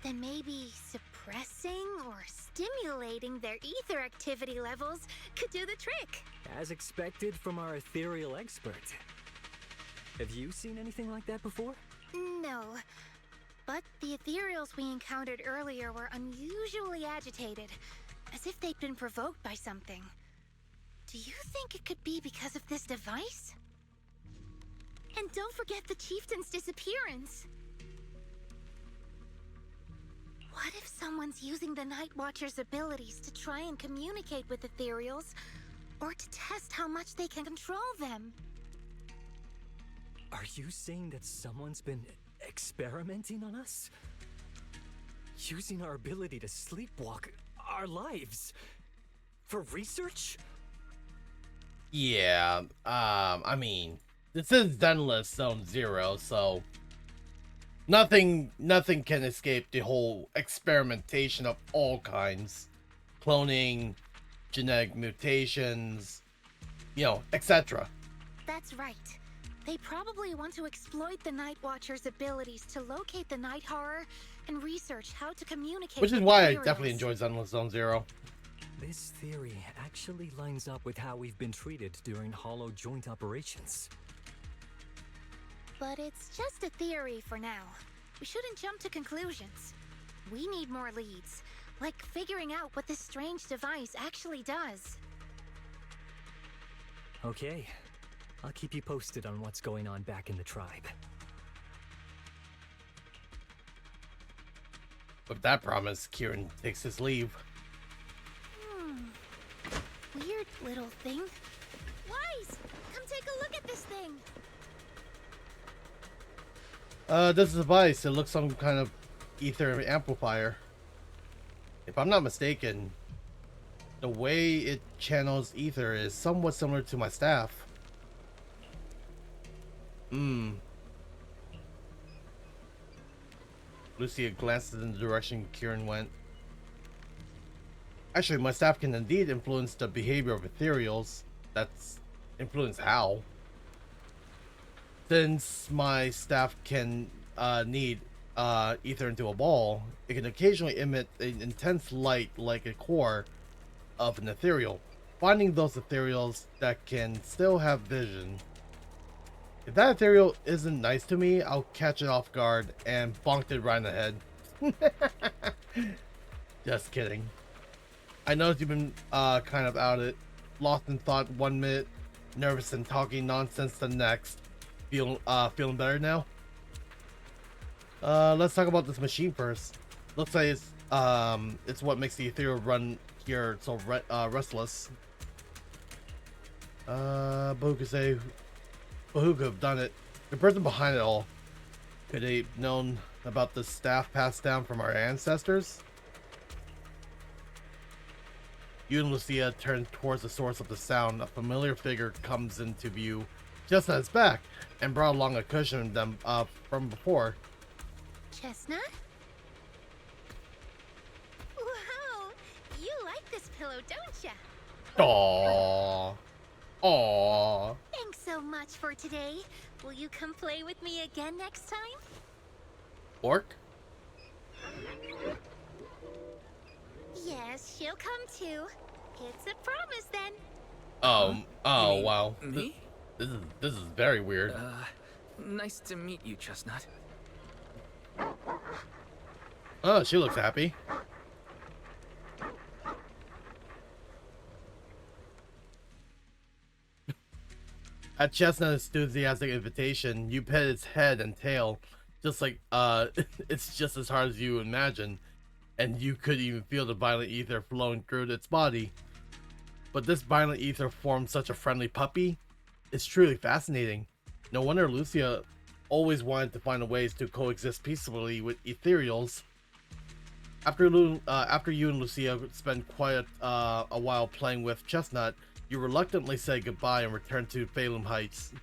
then maybe suppressing or stimulating their ether activity levels could do the trick. As expected from our ethereal expert. Have you seen anything like that before? No, but the ethereals we encountered earlier were unusually agitated, as if they'd been provoked by something. Do you think it could be because of this device? And don't forget the chieftain's disappearance. What if someone's using the Night Watcher's abilities to try and communicate with ethereals, or to test how much they can control them? Are you saying that someone's been experimenting on us? Using our ability to sleepwalk our lives? For research? Yeah, I mean, this is Zenless Zone Zero, so nothing can escape the whole experimentation of all kinds. Cloning, genetic mutations, you know, etc. That's right. They probably want to exploit the Night Watcher's abilities to locate the Night Horror and research how to communicate Which is with why I ethereals. definitely enjoy Zenless Zone Zero. This theory actually lines up with how we've been treated during Hollow joint operations. But it's just a theory for now. We shouldn't jump to conclusions. We need more leads, like figuring out what this strange device actually does. Okay, I'll keep you posted on what's going on back in the tribe. With that promise, Kieran takes his leave. Weird little thing. Wise, come take a look at this thing. This device, it looks some kind of ether amplifier. If I'm not mistaken, the way it channels ether is somewhat similar to my staff. Lucia glances in the direction Kieran went. Actually, my staff can indeed influence the behavior of ethereals. That's influence how. Since my staff can knead ether into a ball, it can occasionally emit an intense light like a core of an ethereal. finding those ethereals that can still have vision. If that ethereal isn't nice to me, I'll catch it off guard and bonk it right in the head. Just kidding. I noticed you've been kind of out of it. Lost in thought 1 minute, nervous and talking nonsense the next. Feeling better now? Let's talk about this machine first. Looks like it's what makes the ethereal run here so restless. But who could say? But who could have done it? The person behind it all. Could they have known about the staff passed down from our ancestors? You and Lucia turn towards the source of the sound. A familiar figure comes into view, just at its back, and brought along a cushion them from before. Chestnut? Wow, you like this pillow, don't ya? Aww. Aww. Thanks so much for today. Will you come play with me again next time? Orc? Yes, she'll come too. It's a promise then. Oh, You mean wow. Me? This is very weird. Nice to meet you, Chestnut. Oh, she looks happy. At Chestnut's enthusiastic invitation, you pet its head and tail, just like it's just as hard as you imagine, and you could even feel the violent ether flowing through its body. But this violent ether formed such a friendly puppy. It's truly fascinating. No wonder Lucia always wanted to find ways to coexist peacefully with ethereals. After you and Lucia spent quite a while playing with Chestnut, you reluctantly say goodbye and return to Phalum Heights.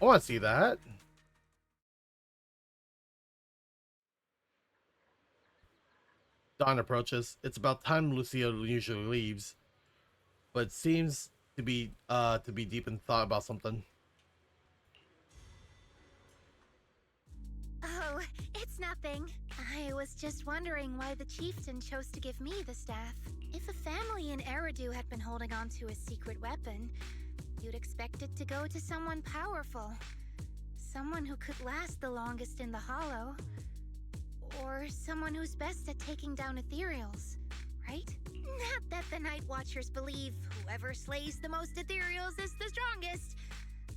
I want to see that. Dawn approaches. It's about time Lucia usually leaves, but seems to be deep in thought about something. Oh, it's nothing. I was just wondering why the chieftain chose to give me the staff. If a family in Eridu had been holding on to a secret weapon, you'd expect it to go to someone powerful. Someone who could last the longest in the Hollow. Or someone who's best at taking down ethereals, right? Not that the Night Watchers believe whoever slays the most ethereals is the strongest,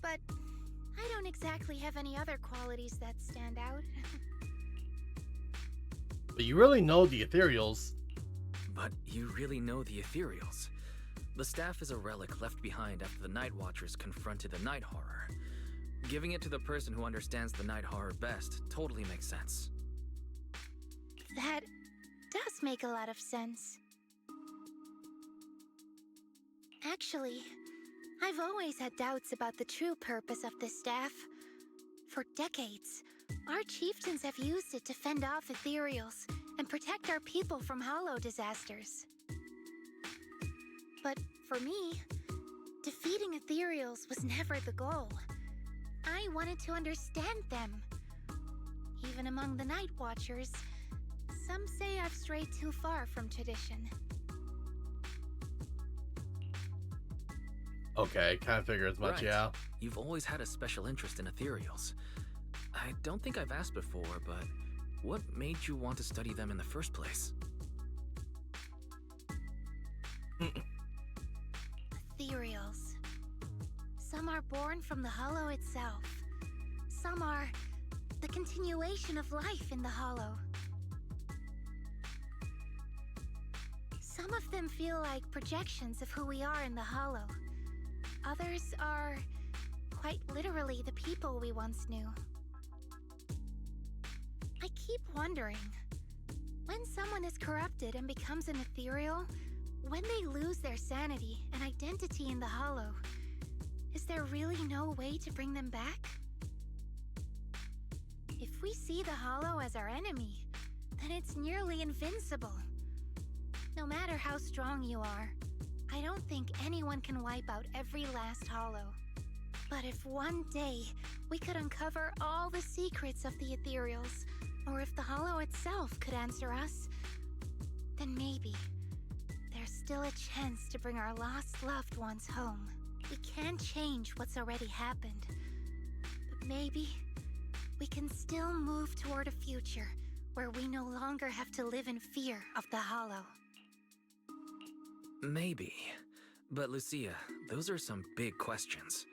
but I don't exactly have any other qualities that stand out. But you really know the ethereals. But you really know the Ethereals. The staff is a relic left behind after the Night Watchers confronted the Night Horror. Giving it to the person who understands the Night Horror best totally makes sense. That does make a lot of sense. Actually, I've always had doubts about the true purpose of this staff. For decades, our chieftains have used it to fend off ethereals and protect our people from hollow disasters. But for me, defeating ethereals was never the goal. I wanted to understand them. Even among the Night Watchers, some say I've strayed too far from tradition. Okay, kind of figure as much, Right. yeah. You've always had a special interest in Ethereals. I don't think I've asked before, but what made you want to study them in the first place? Ethereals. Some are born from the Hollow itself. Some are the continuation of life in the Hollow. Some of them feel like projections of who we are in the Hollow. Others are quite literally the people we once knew. I keep wondering, when someone is corrupted and becomes an ethereal, when they lose their sanity and identity in the Hollow, is there really no way to bring them back? If we see the Hollow as our enemy, then it's nearly invincible. No matter how strong you are, I don't think anyone can wipe out every last Hollow. But if one day we could uncover all the secrets of the Ethereals, or if the Hollow itself could answer us, then maybe still a chance to bring our lost loved ones home. We can't change what's already happened. But maybe we can still move toward a future where we no longer have to live in fear of the Hollow. Maybe. But Lucia, those are some big questions.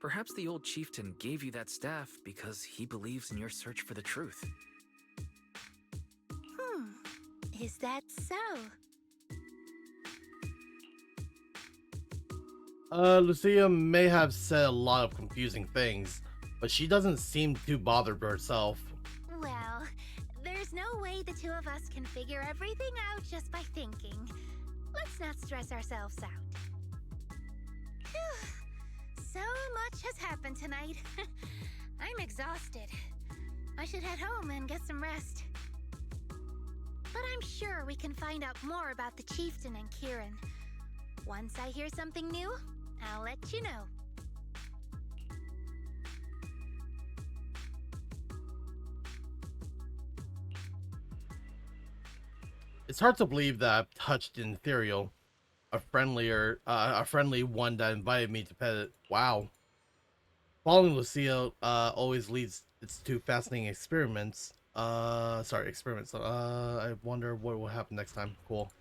Perhaps the old chieftain gave you that staff because he believes in your search for the truth. Is that so? Lucia may have said a lot of confusing things, but she doesn't seem too bothered by herself. Well, there's no way the two of us can figure everything out just by thinking. Let's not stress ourselves out. Phew. So much has happened tonight. I'm exhausted. I should head home and get some rest. But I'm sure we can find out more about the chieftain and Kieran. Once I hear something new, I'll let you know. It's hard to believe that I've touched an Ethereal, a friendly one that invited me to pet it. Wow. Following Lucia always leads to fascinating experiments. Experiments. I wonder what will happen next time. Cool.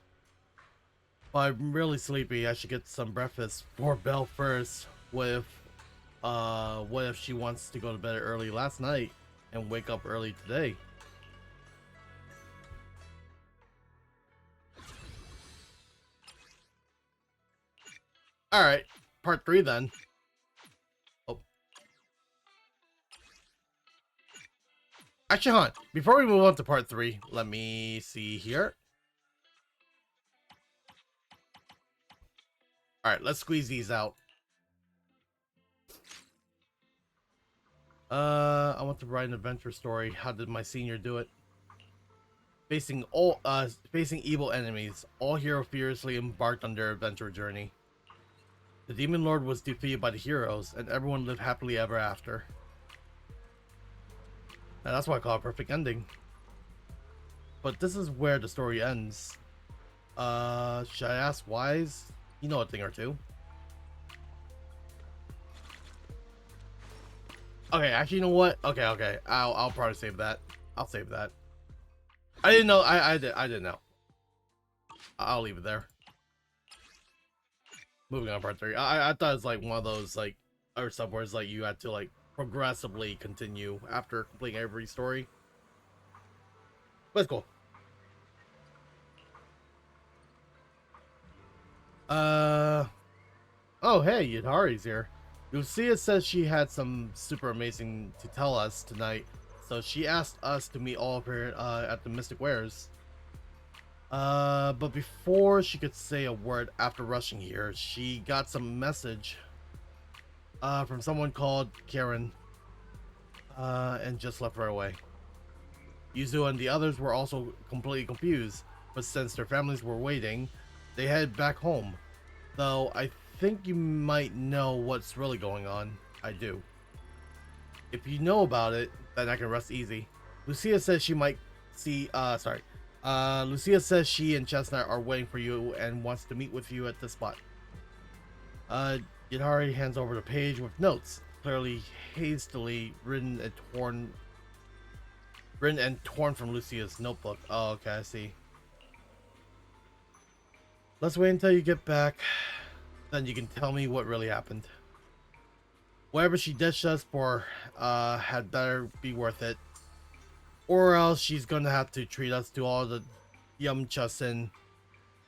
But I'm really sleepy. I should get some breakfast for Belle first. What if she wants to go to bed early last night and wake up early today? Alright, part 3 then. Oh. Actually, hon, before we move on to part 3, let me see here. Alright, let's squeeze these out. I want to write an adventure story. How did my senior do it? Facing evil enemies, all heroes fiercely embarked on their adventure journey. The Demon Lord was defeated by the heroes, and everyone lived happily ever after. Now, that's why I call it a perfect ending. But this is where the story ends. Should I ask Wise? You know a thing or two. Okay, actually, you know what? Okay. I'll probably save that. I'll save that. I didn't know. I didn't know. I'll leave it there. Moving on, part 3. I thought it was like one of those like other stuff where it's like you had to like progressively continue after completing every story. But it's cool. Oh hey, Yadari's here. Lucia says she had some super amazing to tell us tonight, so she asked us to meet all of her at the Mystic Wares. But before she could say a word after rushing here, she got some message from someone called Karen and just left right away. Yuzu and the others were also completely confused, but since their families were waiting, they headed back home. Though I think you might know what's really going on. I do. If you know about it, then I can rest easy. Lucia says she might see Lucia says she and Chestnut are waiting for you and wants to meet with you at this spot. Yadari hands over the page with notes, clearly hastily written and torn from Lucia's notebook. Oh, okay, I see. Let's wait until you get back, then you can tell me what really happened. Whatever she dished us for had better be worth it, or else she's gonna have to treat us to all the yum chussin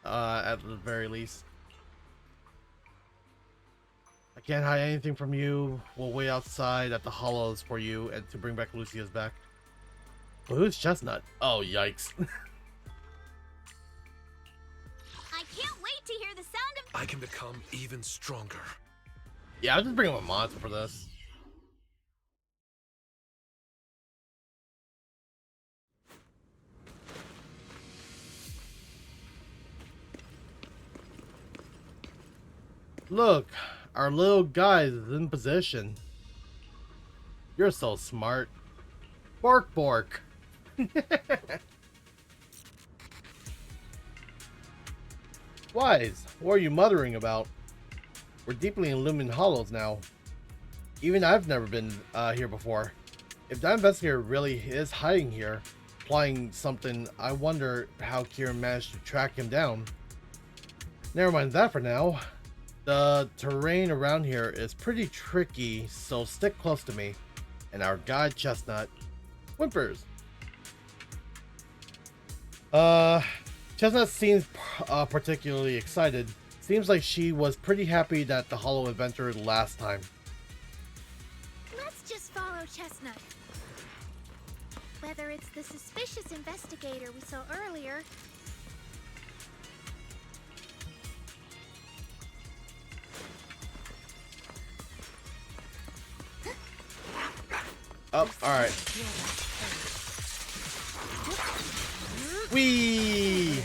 at the very least. I can't hide anything from you. We'll wait outside at the hollows for you and to bring back Lucia's back. Well, who's Chestnut? Oh, yikes. I can't wait to hear the sound of... I can become even stronger. Yeah, I'll just bring up a monster for this. Look, our little guy is in position. You're so smart. Bork bork. Wise, what are you muttering about? We're deeply in Lumen Hollows now. Even I've never been here before. If that investigator really is hiding here, applying something, I wonder how Kieran managed to track him down. Never mind that for now. The terrain around here is pretty tricky, so stick close to me. And our guide Chestnut whimpers. Chestnut seems particularly excited. Seems like she was pretty happy that the Hollow adventure last time. Let's just follow Chestnut. Whether it's the suspicious investigator we saw earlier, Oh, alright. Whee!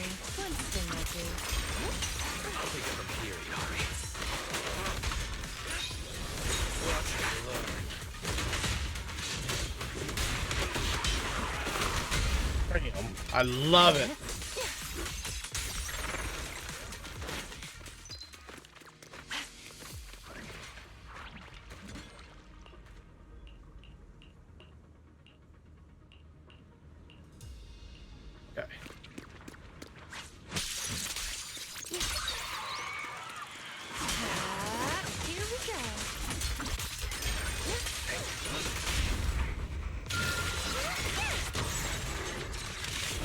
I love it. Okay. here we go.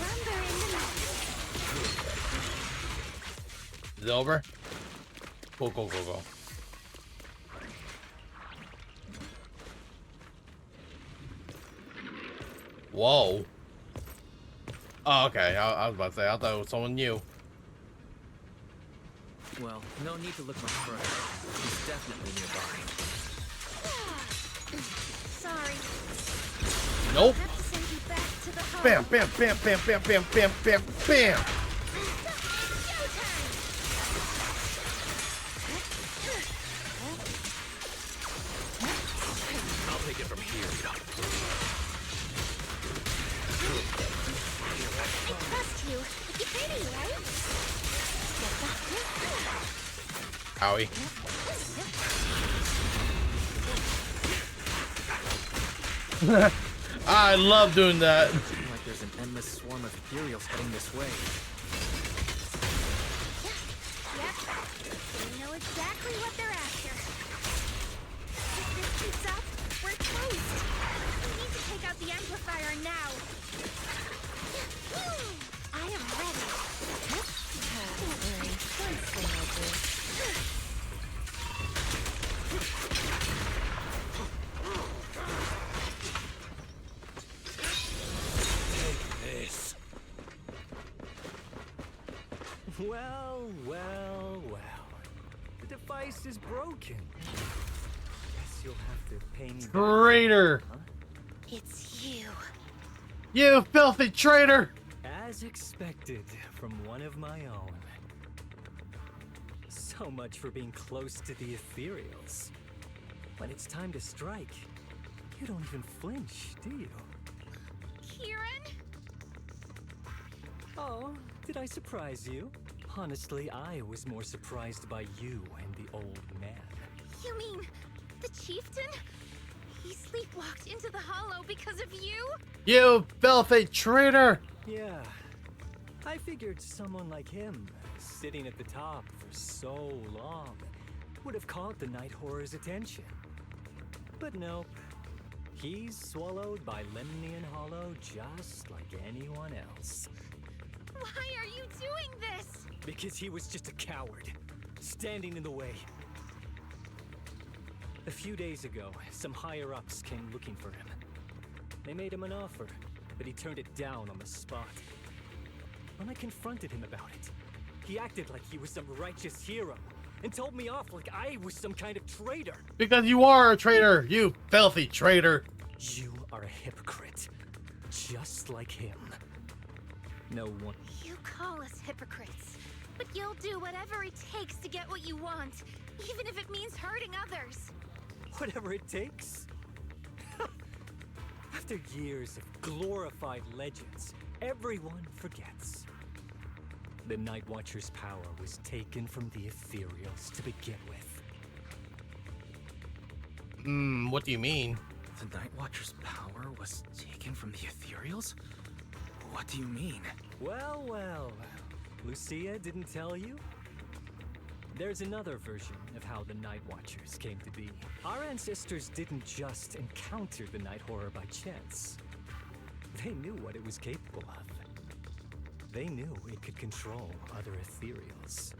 Lumber in the night. Is it over? Go, go, go, go. Whoa. Oh, okay. I was about to say, I thought it was someone new. Well, no need to look much further. He's definitely nearby. Sorry. Nope. I'll have to send you back to the hall. Bam, bam, bam, bam, bam, bam, bam, bam, bam. I'll take it from here. I trust you. It's pretty, right? Howie. I love doing that. Seems like there's an endless swarm of Ethereals heading this way. Yep. We know exactly what they're after. If this keeps up, we're toast. We need to take out the amplifier now. I am ready. Don't worry. One thing I'll do. This. Well, well, well. The device is broken. Guess you'll have to pay me back. Traitor. Huh? It's you. You filthy traitor. As expected from one of my own. So much for being close to the Ethereals. When it's time to strike, you don't even flinch, do you? Kieran? Oh, did I surprise you? Honestly, I was more surprised by you and the old man. You mean the chieftain? He sleepwalked into the hollow because of you? You filthy traitor. Yeah, I figured someone like him, sitting at the top for so long, would have caught the Night Horror's attention. But nope. He's swallowed by Lemnian Hollow just like anyone else. Why are you doing this? Because he was just a coward, standing in the way. A few days ago, some higher-ups came looking for him. They made him an offer, but he turned it down on the spot. When I confronted him about it, he acted like he was some righteous hero and told me off like I was some kind of traitor. Because you are a traitor, you filthy traitor. You are a hypocrite, just like him. No one. You call us hypocrites, but you'll do whatever it takes to get what you want, even if it means hurting others. Whatever it takes. After years of glorified legends, everyone forgets. The Night Watcher's power was taken from the Ethereals to begin with. What do you mean? The Night Watcher's power was taken from the Ethereals? What do you mean? Well, well, Lucia didn't tell you? There's another version of how the Night Watchers came to be. Our ancestors didn't just encounter the Night Horror by chance. They knew what it was capable of. They knew it could control other Ethereals.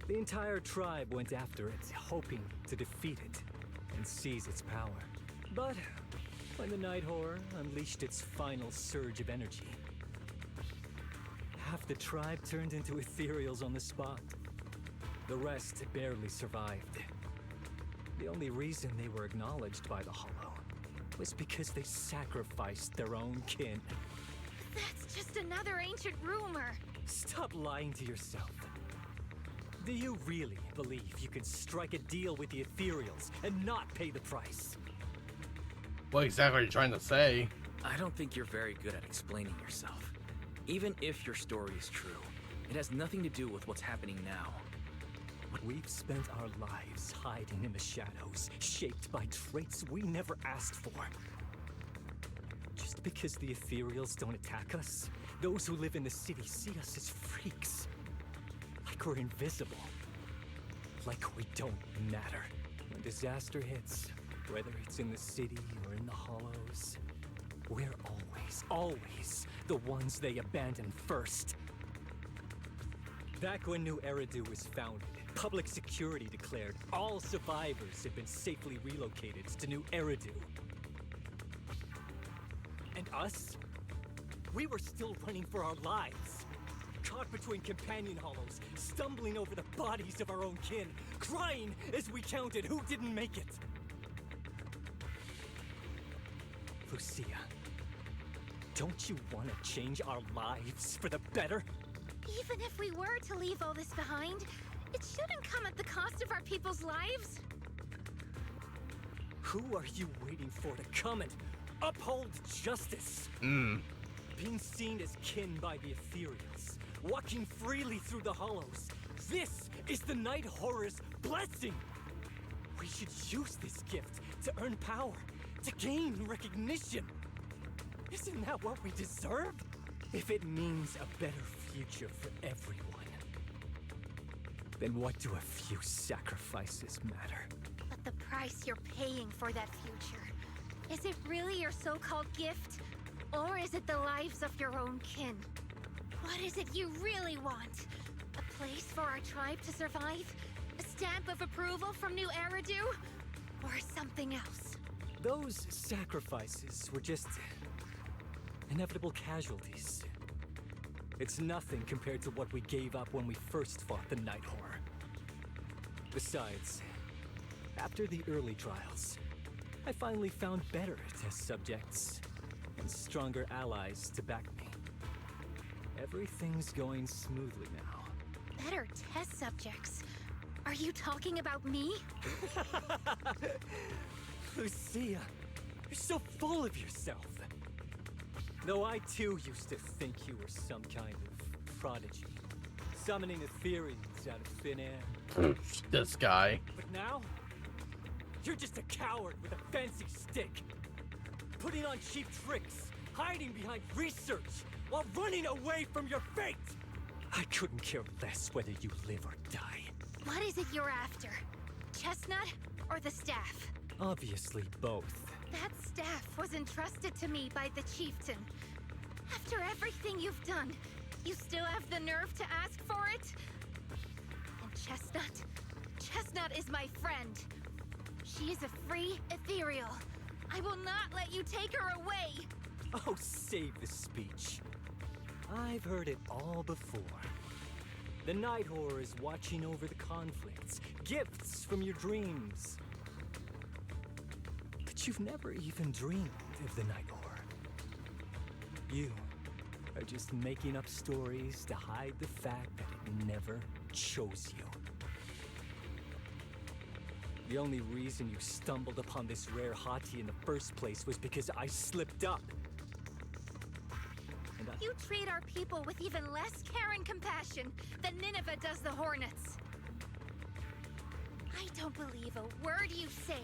The entire tribe went after it, hoping to defeat it and seize its power. But when the Night Horror unleashed its final surge of energy, half the tribe turned into Ethereals on the spot. The rest barely survived. The only reason they were acknowledged by the Hollow was because they sacrificed their own kin. That's just another ancient rumor. Stop lying to yourself. Do you really believe you could strike a deal with the Ethereals and not pay the price? What exactly are you trying to say? I don't think you're very good at explaining yourself. Even if your story is true, it has nothing to do with what's happening now. We've spent our lives hiding in the shadows, shaped by traits we never asked for. Just because the Ethereals don't attack us, those who live in the city see us as freaks. Like we're invisible. Like we don't matter. When disaster hits, whether it's in the city or in the hollows, we're always the ones they abandon first. Back when New Eridu was founded, public security declared all survivors had been safely relocated to New Eridu. And us? We were still running for our lives. Caught between companion hollows, stumbling over the bodies of our own kin, crying as we counted who didn't make it. Lucia, don't you want to change our lives for the better? Even if we were to leave all this behind, it shouldn't come at the cost of our people's lives. Who are you waiting for to come and uphold justice? Being seen as kin by the Ethereals, walking freely through the hollows. This is the Night Horror's blessing! We should use this gift to earn power, to gain recognition. Isn't that what we deserve? If it means a better future for everyone, then what do a few sacrifices matter? But the price you're paying for that future, is it really your so-called gift? Or is it the lives of your own kin? What is it you really want? A place for our tribe to survive? A stamp of approval from New Eridu? Or something else? Those sacrifices were just inevitable casualties. It's nothing compared to what we gave up when we first fought the Night Horror. Besides, after the early trials, I finally found better test subjects and stronger allies to back me. Everything's going smoothly now. Better test subjects? Are you talking about me? Lucia, you're so full of yourself. Though I too used to think you were some kind of prodigy, summoning Ethereals out of thin air. This guy. But now, you're just a coward with a fancy stick. Putting on cheap tricks, hiding behind research, while running away from your fate! I couldn't care less whether you live or die. What is it you're after? Chestnut or the staff? Obviously both. That staff was entrusted to me by the chieftain. After everything you've done, you still have the nerve to ask for it? And Chestnut is my friend. She is a free Ethereal. I will not let you take her away! Oh, save the speech. I've heard it all before. The Night Horror is watching over the conflicts, gifts from your dreams. But you've never even dreamed of the Night Horror. You are just making up stories to hide the fact that it never chose you. The only reason you stumbled upon this rare hottie in the first place was because I slipped up. And You treat our people with even less care and compassion than Nineveh does the Hornets. I don't believe a word you say,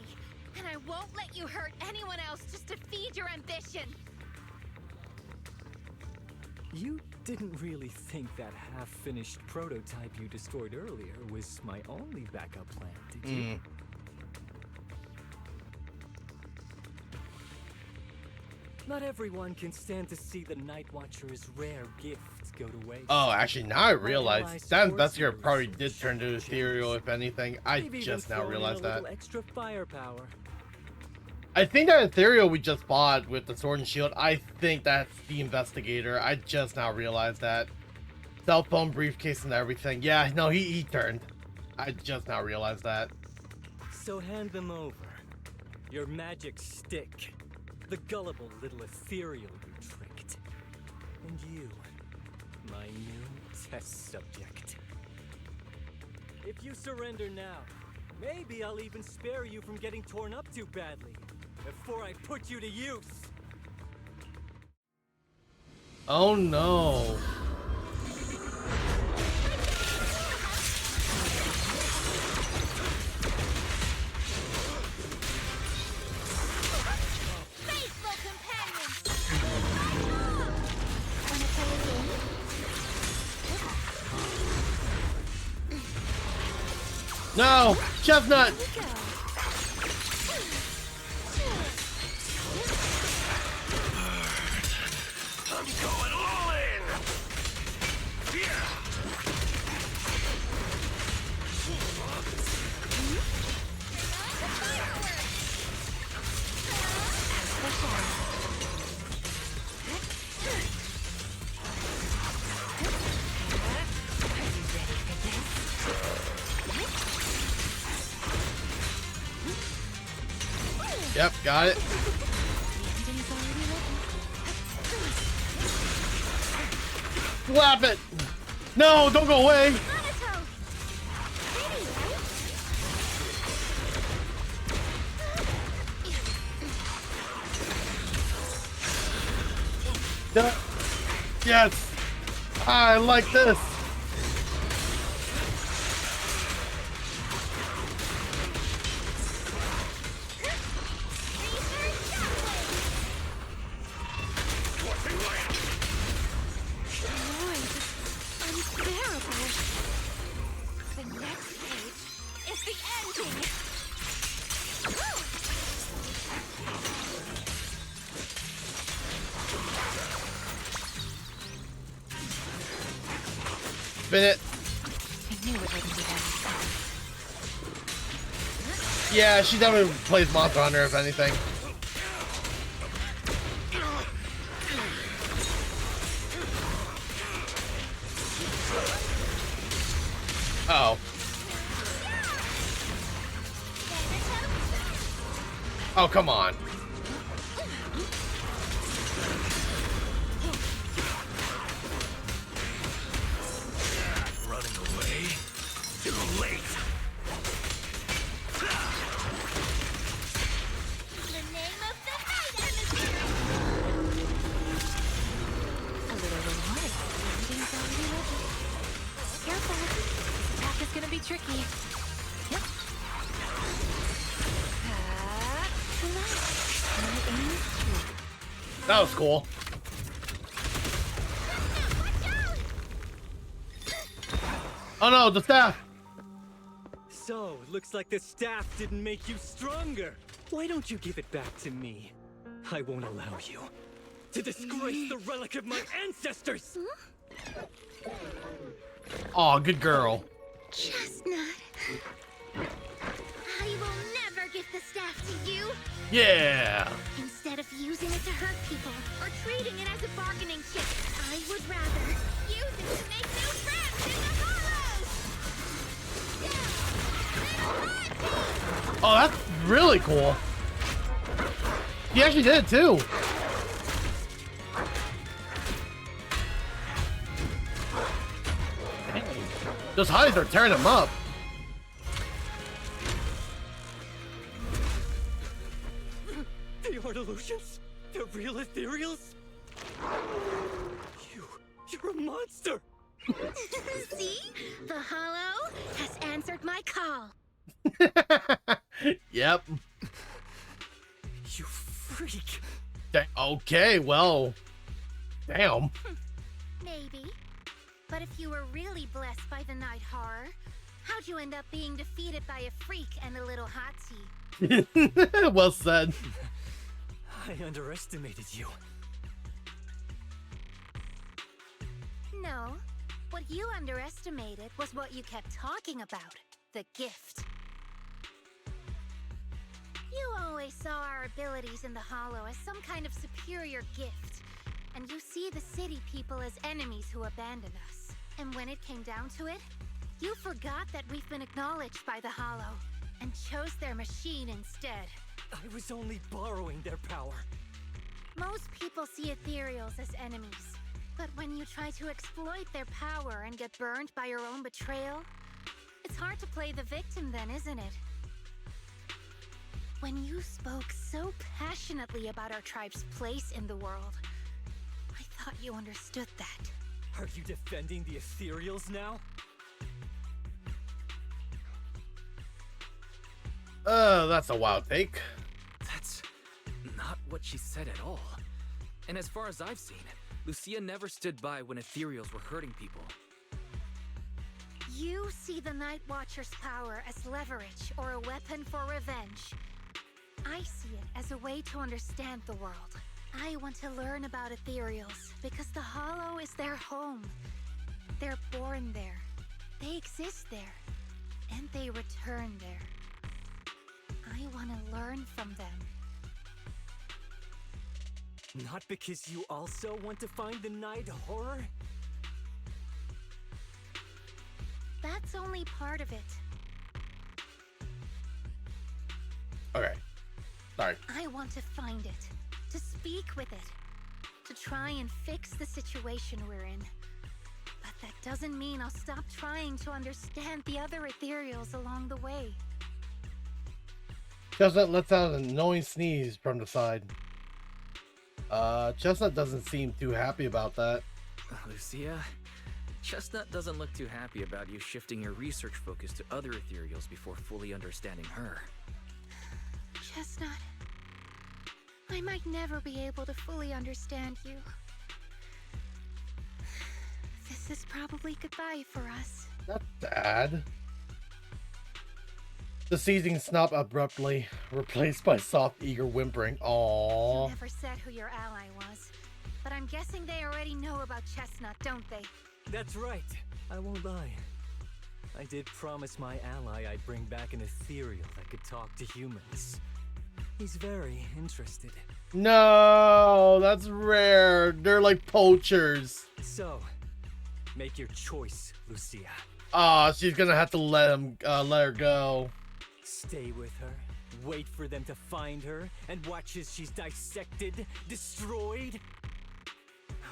and I won't let you hurt anyone else just to feed your ambition. You didn't really think that half-finished prototype you destroyed earlier was my only backup plan, did you? Not everyone can stand to see the Night Watcher's rare gift go to waste. Oh, actually, now I realize that investigator probably did turn to Ethereal, if anything. I They've just even now thrown in realized a that. little extra firepower. I think that Ethereal we just bought with the sword and shield, I think that's the investigator. I just now realized that. Cell phone, briefcase, and everything. Yeah, no, he turned. I just now realized that. So hand them over. Your magic stick. The gullible little Ethereal you tricked. And you, my new test subject. If you surrender now, maybe I'll even spare you from getting torn up too badly before I put you to use. Oh no. No! Chestnut! I'm going all in! Yep, got it. Slap it! No, don't go away! Yes! I like this! Spin it. I knew it wouldn't be that. Yeah, she definitely plays Monster Hunter, if anything. Uh oh. Oh, come on. Running away? Too late! The name of the night, emissary! A little reward. Everything's already ready. Careful. This attack is gonna be tricky. Yep. My aim is true. That was cool. Oh no, the staff! So, looks like the staff didn't make you stronger. Why don't you give it back to me? I won't allow you to disgrace the relic of my ancestors! Oh, good girl. Chestnut. I will never give the staff to you. Yeah! Instead of using it to hurt people or treating it as a bargaining chip, I would rather use it to make new friends in the hollows. Oh, that's really cool. He actually did it too. Those highs are tearing him up. The Artolutions? The real Ethereals? You're a monster! See? The Hollow has answered my call. Yep. You freak! Okay, well, damn. Maybe. But if you were really blessed by the night horror, how'd you end up being defeated by a freak and a little hot tea? Well said. I underestimated you. No. What you underestimated was what you kept talking about. The gift. You always saw our abilities in the Hollow as some kind of superior gift. And you see the city people as enemies who abandoned us. And when it came down to it, you forgot that we've been acknowledged by the Hollow and chose their machine instead. I was only borrowing their power. Most people see Ethereals as enemies. But when you try to exploit their power and get burned by your own betrayal, it's hard to play the victim then, isn't it? When you spoke so passionately about our tribe's place in the world, I thought you understood that. Are you defending the Ethereals now? That's a wild take. That's not what she said at all. And as far as I've seen, Lucia never stood by when Ethereals were hurting people. You see the Night Watcher's power as leverage or a weapon for revenge. I see it as a way to understand the world. I want to learn about Ethereals because the Hollow is their home. They're born there. They exist there. And they return there. I want to learn from them. Not because you also want to find the night horror? That's only part of it. Okay. Sorry. I want to find it, to speak with it, to try and fix the situation we're in. But that doesn't mean I'll stop trying to understand the other Ethereals along the way. Chestnut lets out an annoying sneeze from the side. Chestnut doesn't seem too happy about that. Lucia, Chestnut doesn't look too happy about you shifting your research focus to other Ethereals before fully understanding her. Chestnut, I might never be able to fully understand you. This is probably goodbye for us. Not bad. The seizing snap abruptly replaced by soft, eager whimpering. You Aww. never said who your ally was, but I'm guessing they already know about Chestnut, don't they? That's right. I won't lie. I did promise my ally I'd bring back an Ethereal that could talk to humans. He's very interested. No, that's rare. They're like poachers. So, make your choice, Lucia. Aw, she's gonna have to let her go. Stay with her, wait for them to find her, and watch as she's dissected, destroyed?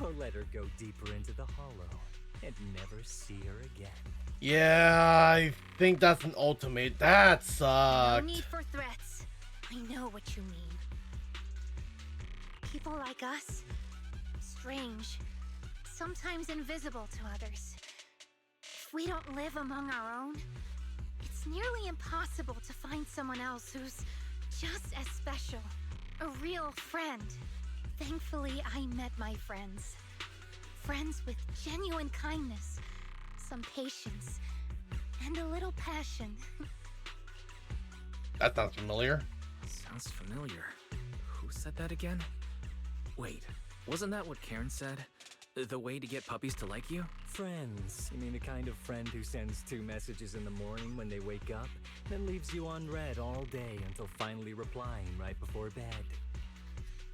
Or let her go deeper into the Hollow and never see her again. Yeah, I think that's an ultimate. That No sucked. need for threats. I know what you mean. People like us, strange, sometimes invisible to others. If we don't live among our own, it's nearly impossible to find someone else who's just as special. A real friend. Thankfully, I met my friends. Friends with genuine kindness, some patience, and a little passion. That sounds familiar. Sounds familiar. Who said that again? Wait, wasn't that what Karen said? The way to get puppies to like you? Friends. You mean the kind of friend who sends 2 messages in the morning when they wake up, then leaves you unread all day until finally replying right before bed.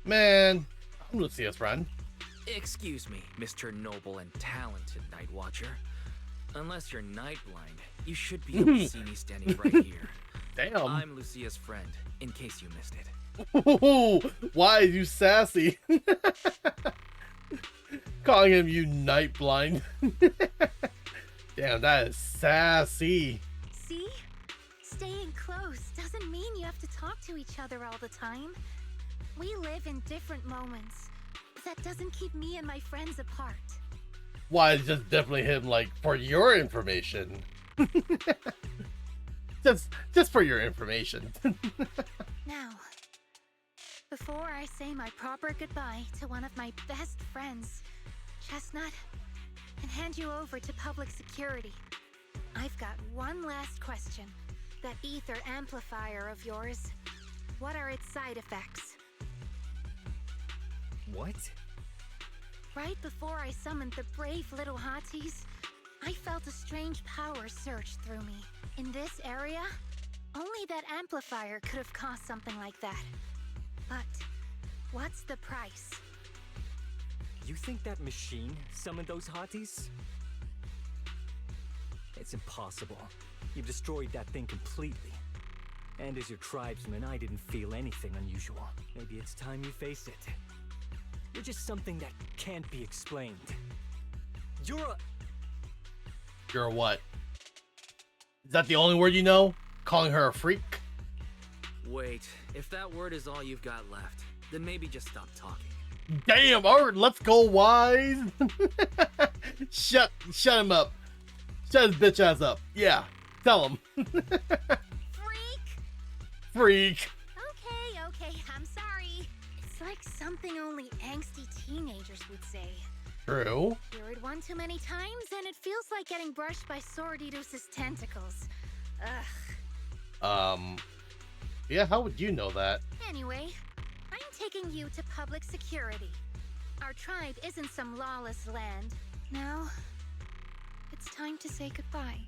Man, I'm Lucia's friend. Excuse me, Mr. Noble and Talented Night Watcher. Unless you're night blind, you should be able to see me standing right here. Damn. I'm Lucia's friend, in case you missed it. Why are you sassy? Calling him you night blind. Damn, that is sassy. See? Staying close doesn't mean you have to talk to each other all the time. We live in different moments, but that doesn't keep me and my friends apart. Why, just definitely him, like, for your information. just for your information. Now, before I say my proper goodbye to one of my best friends, Chestnut, and hand you over to public security, I've got one last question. That ether amplifier of yours, what are its side effects? What? Right before I summoned the brave little hotties, I felt a strange power surge through me. In this area, only that amplifier could have caused something like that. But what's the price? You think that machine summoned those hotties? It's impossible. You've destroyed that thing completely. And as your tribesman, I didn't feel anything unusual. Maybe it's time you face it. You're just something that can't be explained. You're You're what? Is that the only word you know? Calling her a freak? Wait, if that word is all you've got left, then maybe just stop talking. Damn, alright, let's go, Wise. Shut him up. Shut his bitch ass up. Yeah, tell him. Freak? Freak. Okay, I'm sorry. It's like something only angsty teenagers would say. True. Hear it one too many times, and it feels like getting brushed by Swordidus' tentacles. Ugh. Yeah, how would you know that? Anyway, I'm taking you to public security. Our tribe isn't some lawless land. Now, it's time to say goodbye.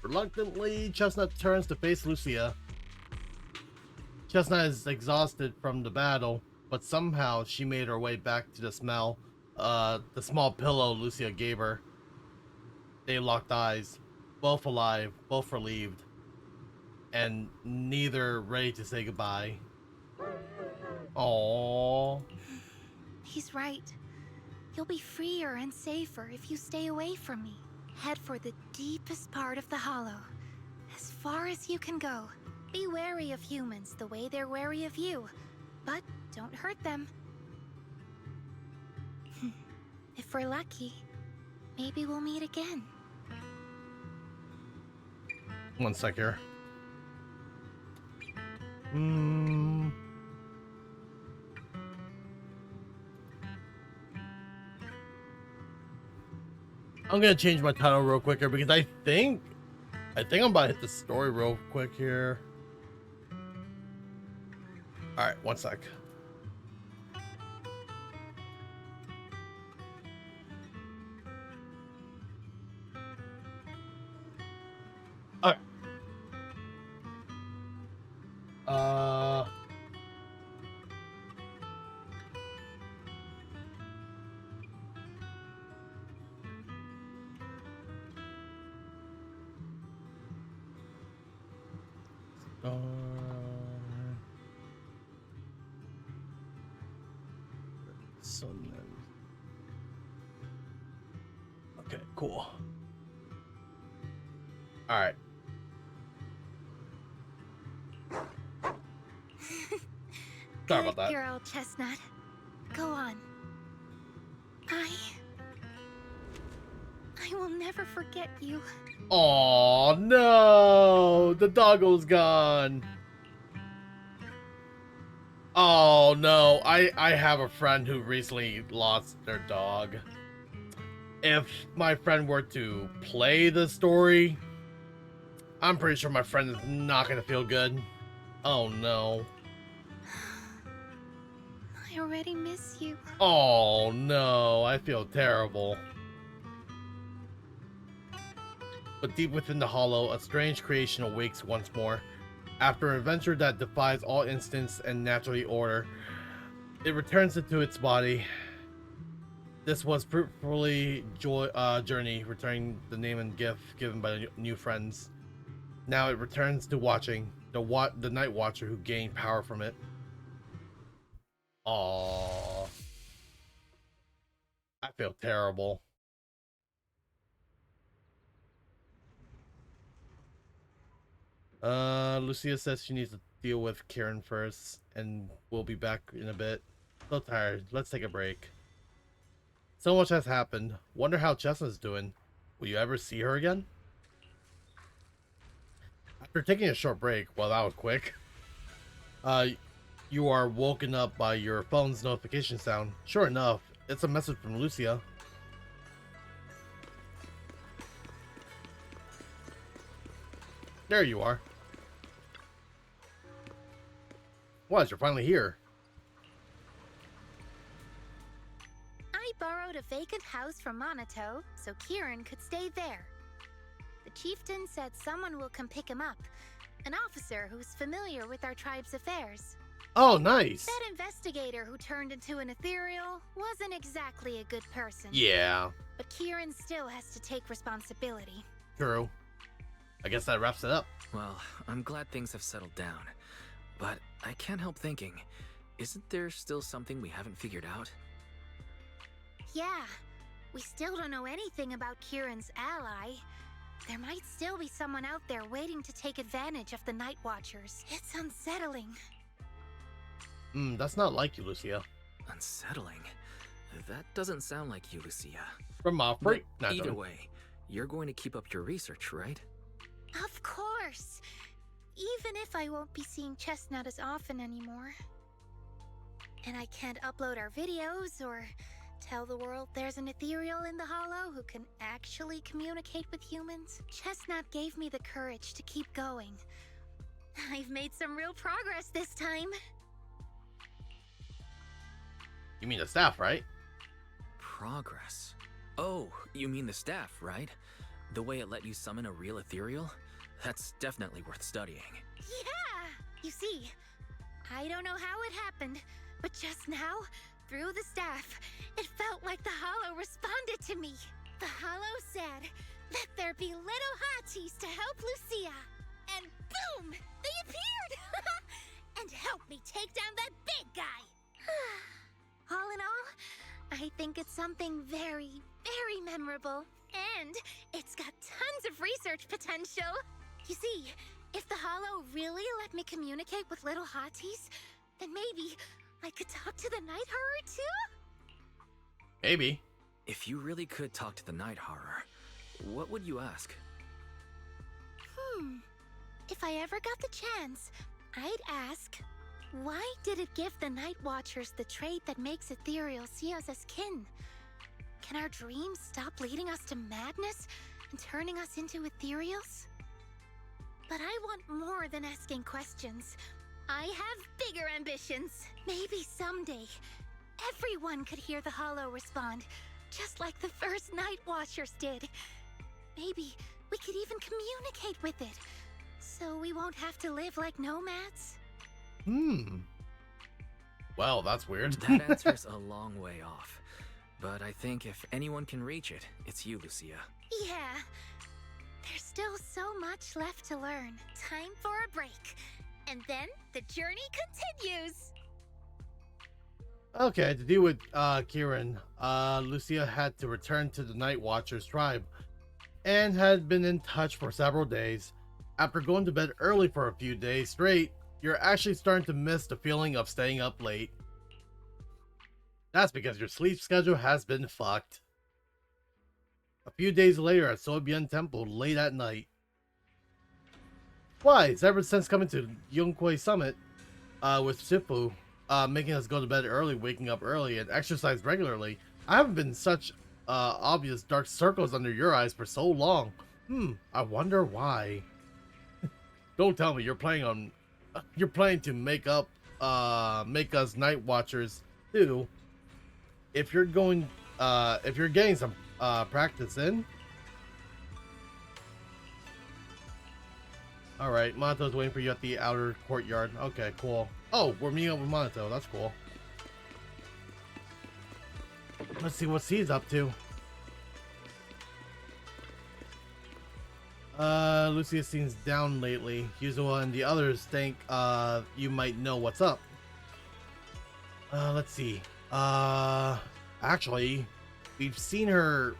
Reluctantly, Chestnut turns to face Lucia. Chestnut is exhausted from the battle, but somehow she made her way back to the small pillow Lucia gave her. They locked eyes, both alive, both relieved, and neither ready to say goodbye. Aww. He's right. You'll be freer and safer if you stay away from me. Head for the deepest part of the hollow, as far as you can go. Be wary of humans the way they're wary of you, but don't hurt them. If we're lucky, maybe we'll meet again. One sec here. I'm gonna change my title real quick here because I think I'm about to hit the story real quick here. All right, one sec. All right. So then, okay, cool. All right. Sorry about that. Good girl, Chestnut. Go on. I will never forget you. Oh no, the doggo's gone. Oh no, I have a friend who recently lost their dog. If my friend were to play the story, I'm pretty sure my friend is not gonna feel good. Oh no. I already miss you. Oh no, I feel terrible. But deep within the hollow, a strange creation awakes once more. After an adventure that defies all instincts and naturally order, it returns into its body. This was fruitfully journey, returning the name and gift given by new friends. Now it returns to watching the Night Watcher who gained power from it. Aww. I feel terrible. Lucia says she needs to deal with Karen first, and we'll be back in a bit. So tired. Let's take a break. So much has happened. Wonder how Chestnut's doing. Will you ever see her again? After taking a short break, well, that was quick. You are woken up by your phone's notification sound. Sure enough, it's a message from Lucia. There you are. What? You're finally here. I borrowed a vacant house from Monato so Kieran could stay there. The chieftain said someone will come pick him up, an officer who's familiar with our tribe's affairs. Oh, nice. That investigator who turned into an ethereal wasn't exactly a good person. Yeah. But Kieran still has to take responsibility. True. I guess that wraps it up. Well, I'm glad things have settled down. But I can't help thinking, isn't there still something we haven't figured out? Yeah, we still don't know anything about Kieran's ally. There might still be someone out there waiting to take advantage of the Night Watchers. It's unsettling. That's not like you, Lucia. Unsettling? That doesn't sound like you, Lucia. From But either way, you're going to keep up your research, right? Of course! Even if I won't be seeing Chestnut as often anymore. And I can't upload our videos or tell the world there's an ethereal in the Hollow who can actually communicate with humans. Chestnut gave me the courage to keep going. I've made some real progress this time. You mean the staff, right? Progress? Oh, you mean the staff, right? The way it let you summon a real ethereal? That's definitely worth studying. Yeah! You see, I don't know how it happened, but just now, through the staff, it felt like the Hollow responded to me. The Hollow said, "Let there be little hotties to help Lucia." And boom! They appeared! And helped me take down that big guy! All in all, I think it's something very, very memorable. And it's got tons of research potential. You see, if the Hollow really let me communicate with little hotties, then maybe I could talk to the Night Horror too? Maybe. If you really could talk to the Night Horror, what would you ask? If I ever got the chance, I'd ask, why did it give the Night Watchers the trait that makes Ethereal see us as kin? Can our dreams stop leading us to madness and turning us into ethereals? But I want more than asking questions. I have bigger ambitions. Maybe someday, everyone could hear the Hollow respond, just like the first Night Watchers did. Maybe we could even communicate with it, so we won't have to live like nomads. Well, that's weird. That answer's a long way off. But I think if anyone can reach it, it's you, Lucia. Yeah. There's still so much left to learn. Time for a break. And then the journey continues. Okay, to deal with Kieran, Lucia had to return to the Night Watchers tribe and had been in touch for several days. After going to bed early for a few days straight, you're actually starting to miss the feeling of staying up late. That's because your sleep schedule has been fucked. A few days later at Sobian Temple late at night. Why, ever since coming to Yongkoi Summit with Sifu, making us go to bed early, waking up early, and exercise regularly, I haven't been in such obvious dark circles under your eyes for so long. I wonder why. Don't tell me you're planning to make us Night Watchers too. If you're getting some practice in. Alright, Monato's waiting for you at the outer courtyard. Okay, cool. Oh, we're meeting up with Monato. That's cool. Let's see what he's up to. Lucia seems down lately. Yuzua and the others think you might know what's up. Let's see. Actually, we've seen her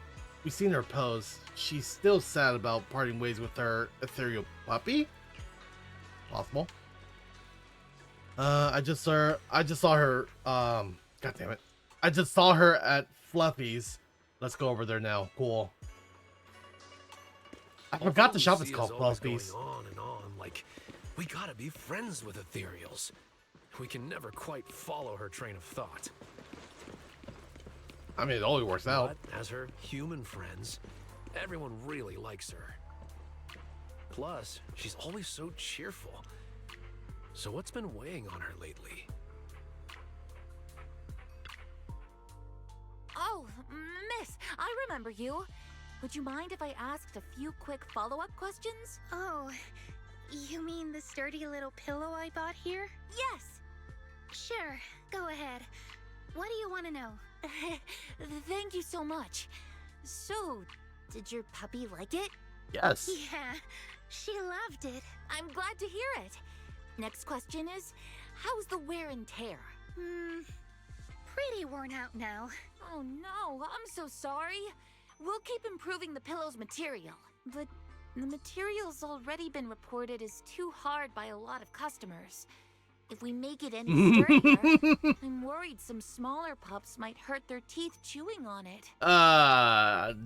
pose. She's still sad about parting ways with her ethereal puppy. Possible. I just saw her. God damn it! I just saw her at fluffies. Let's go over there now. Cool. I forgot the shop is Lucia's called always Fluffies. going on and on, like, we gotta be friends with Ethereals. We can never quite follow her train of thought. I mean, it only works out. But as her human friends, everyone really likes her. Plus, she's always so cheerful. So what's been weighing on her lately? Oh, miss, I remember you. Would you mind if I asked a few quick follow-up questions? Oh, you mean the sturdy little pillow I bought here? Yes. Sure, go ahead. What do you want to know? Thank you so much. So, did your puppy like it? Yes. Yeah, she loved it. I'm glad to hear it. Next question is, how's the wear and tear? Pretty worn out now. Oh no, I'm so sorry. We'll keep improving the pillow's material. But the material's already been reported as too hard by a lot of customers. If we make it any sturdier, I'm worried some smaller pups might hurt their teeth chewing on it.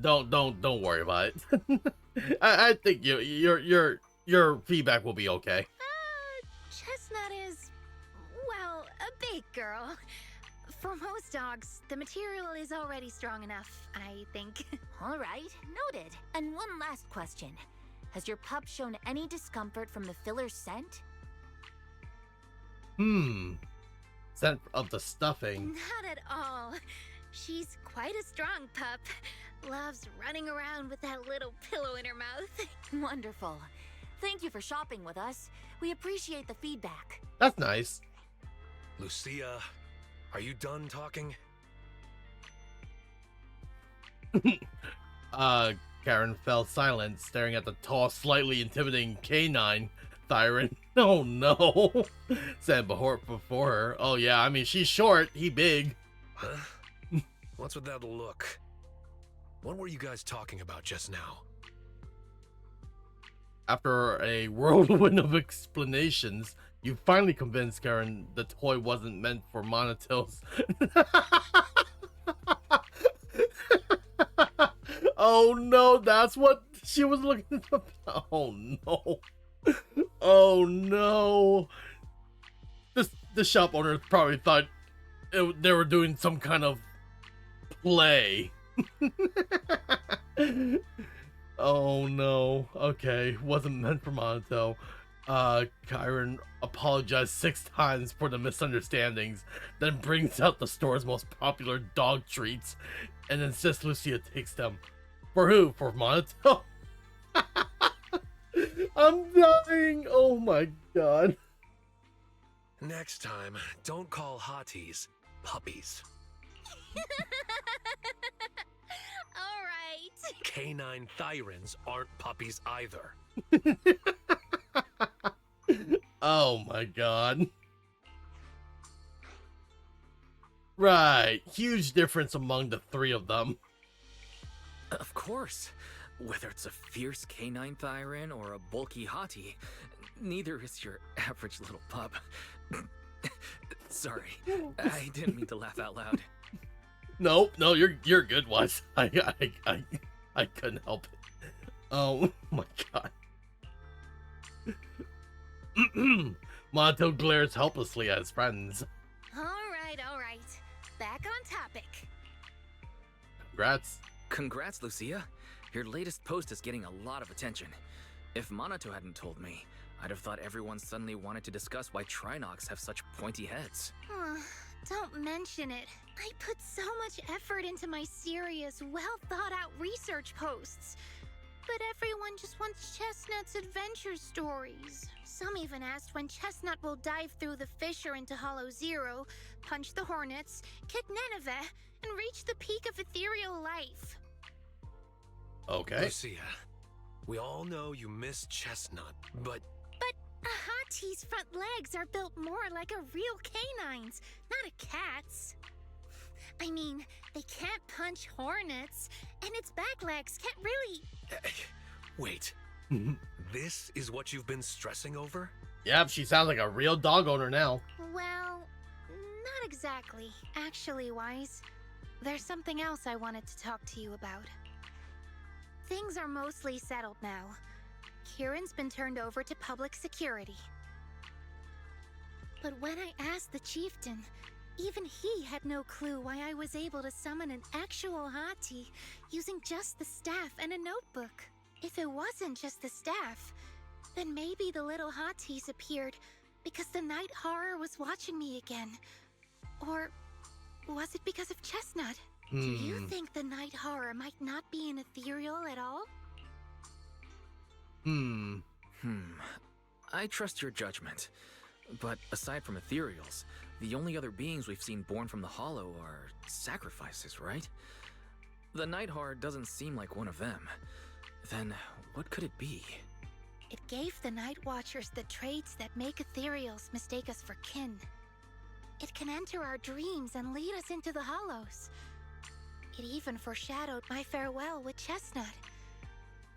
Don't worry about it. I think your feedback will be okay. Chestnut is, well, a big girl. For most dogs, the material is already strong enough, I think. All right, noted. And one last question. Has your pup shown any discomfort from the filler scent? Scent of the stuffing. Not at all. She's quite a strong pup. Loves running around with that little pillow in her mouth. Wonderful. Thank you for shopping with us. We appreciate the feedback. That's nice. Lucia, are you done talking? Karen fell silent, staring at the tall, slightly intimidating canine Thyron. Oh no, said Bahort before her. Oh yeah, I mean, she's short, he big. Huh? What's with that look? What were you guys talking about just now? After a whirlwind of explanations, you finally convinced Karen the toy wasn't meant for Monotils. Oh no, that's what she was looking for. Oh no. Oh no. The shop owner probably thought they were doing some kind of play. Oh no. Okay, wasn't meant for Monato. Kyron apologized 6 times for the misunderstandings, then brings out the store's most popular dog treats and insists Lucia takes them. For who? For Monato? I'm dying. Oh my god. Next time, don't call hotties puppies. All right. Canine Thyrans aren't puppies either. Oh my god. Right. Huge difference among the 3 of them. Of course. Whether it's a fierce canine Thyran or a bulky hottie, neither is your average little pup. Sorry, I didn't mean to laugh out loud. Nope, no, you're good, Wes. I couldn't help it. Oh my god. Monto glares helplessly at his friends. All right, all right. Back on topic. Congrats. Congrats, Lucia. Your latest post is getting a lot of attention. If Monato hadn't told me, I'd have thought everyone suddenly wanted to discuss why Trinox have such pointy heads. Don't mention it. I put so much effort into my serious, well-thought-out research posts. But everyone just wants Chestnut's adventure stories. Some even asked when Chestnut will dive through the fissure into Hollow Zero, punch the Hornets, kick Nineveh, and reach the peak of ethereal life. Okay. Lucia, we all know you miss Chestnut, but A hottie's front legs are built more like a real canine's, not a cat's. I mean, they can't punch hornets, and its back legs can't really... Wait. This is what you've been stressing over? Yep, she sounds like a real dog owner now. Well, not exactly, actually, Wise. there's something else I wanted to talk to you about. Things are mostly settled now. Kieran's been turned over to public security. But when I asked the chieftain, even he had no clue why I was able to summon an actual Hati using just the staff and a notebook. If it wasn't just the staff, then maybe the little Hatis appeared because the night horror was watching me again. Or was it because of Chestnut? Do you think the night horror might not be an ethereal at all? I trust your judgment. But aside from ethereals, the only other beings we've seen born from the Hollow are sacrifices, right? The night horror doesn't seem like one of them. Then what could it be? It gave the Night Watchers the traits that make ethereals mistake us for kin. It can enter our dreams and lead us into the Hollows. It even foreshadowed my farewell with Chestnut.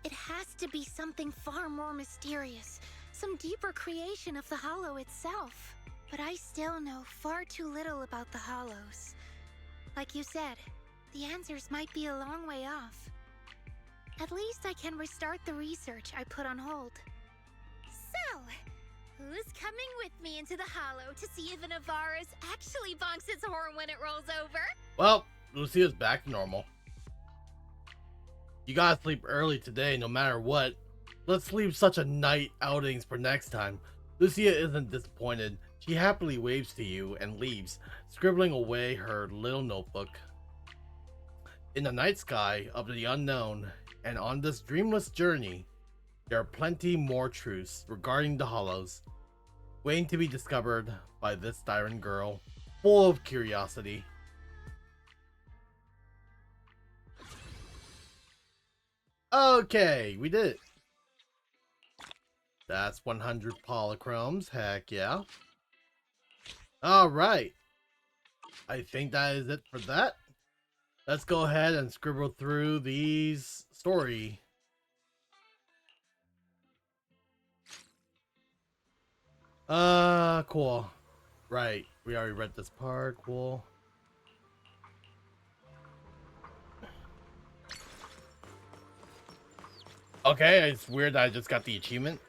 It has to be something far more mysterious, some deeper creation of the Hollow itself. But I still know far too little about the Hollows. Like you said, the answers might be a long way off. At least I can restart the research I put on hold. So, who's coming with me into the Hollow to see if an Avaris actually bonks its horn when it rolls over? Well, Lucia's back to normal. You gotta sleep early today, no matter what. Let's leave such a night outings for next time. Lucia isn't disappointed. She happily waves to you and leaves, scribbling away her little notebook. In the night sky of the unknown, and on this dreamless journey, there are plenty more truths regarding the Hollows, waiting to be discovered by this Siren girl, full of curiosity. Okay, we did it. That's 100 polychromes, heck yeah. Alright, I think that is it for that. Let's go ahead and scribble through these story. Cool. Right, we already read this part, cool. Okay, it's weird that I just got the achievement.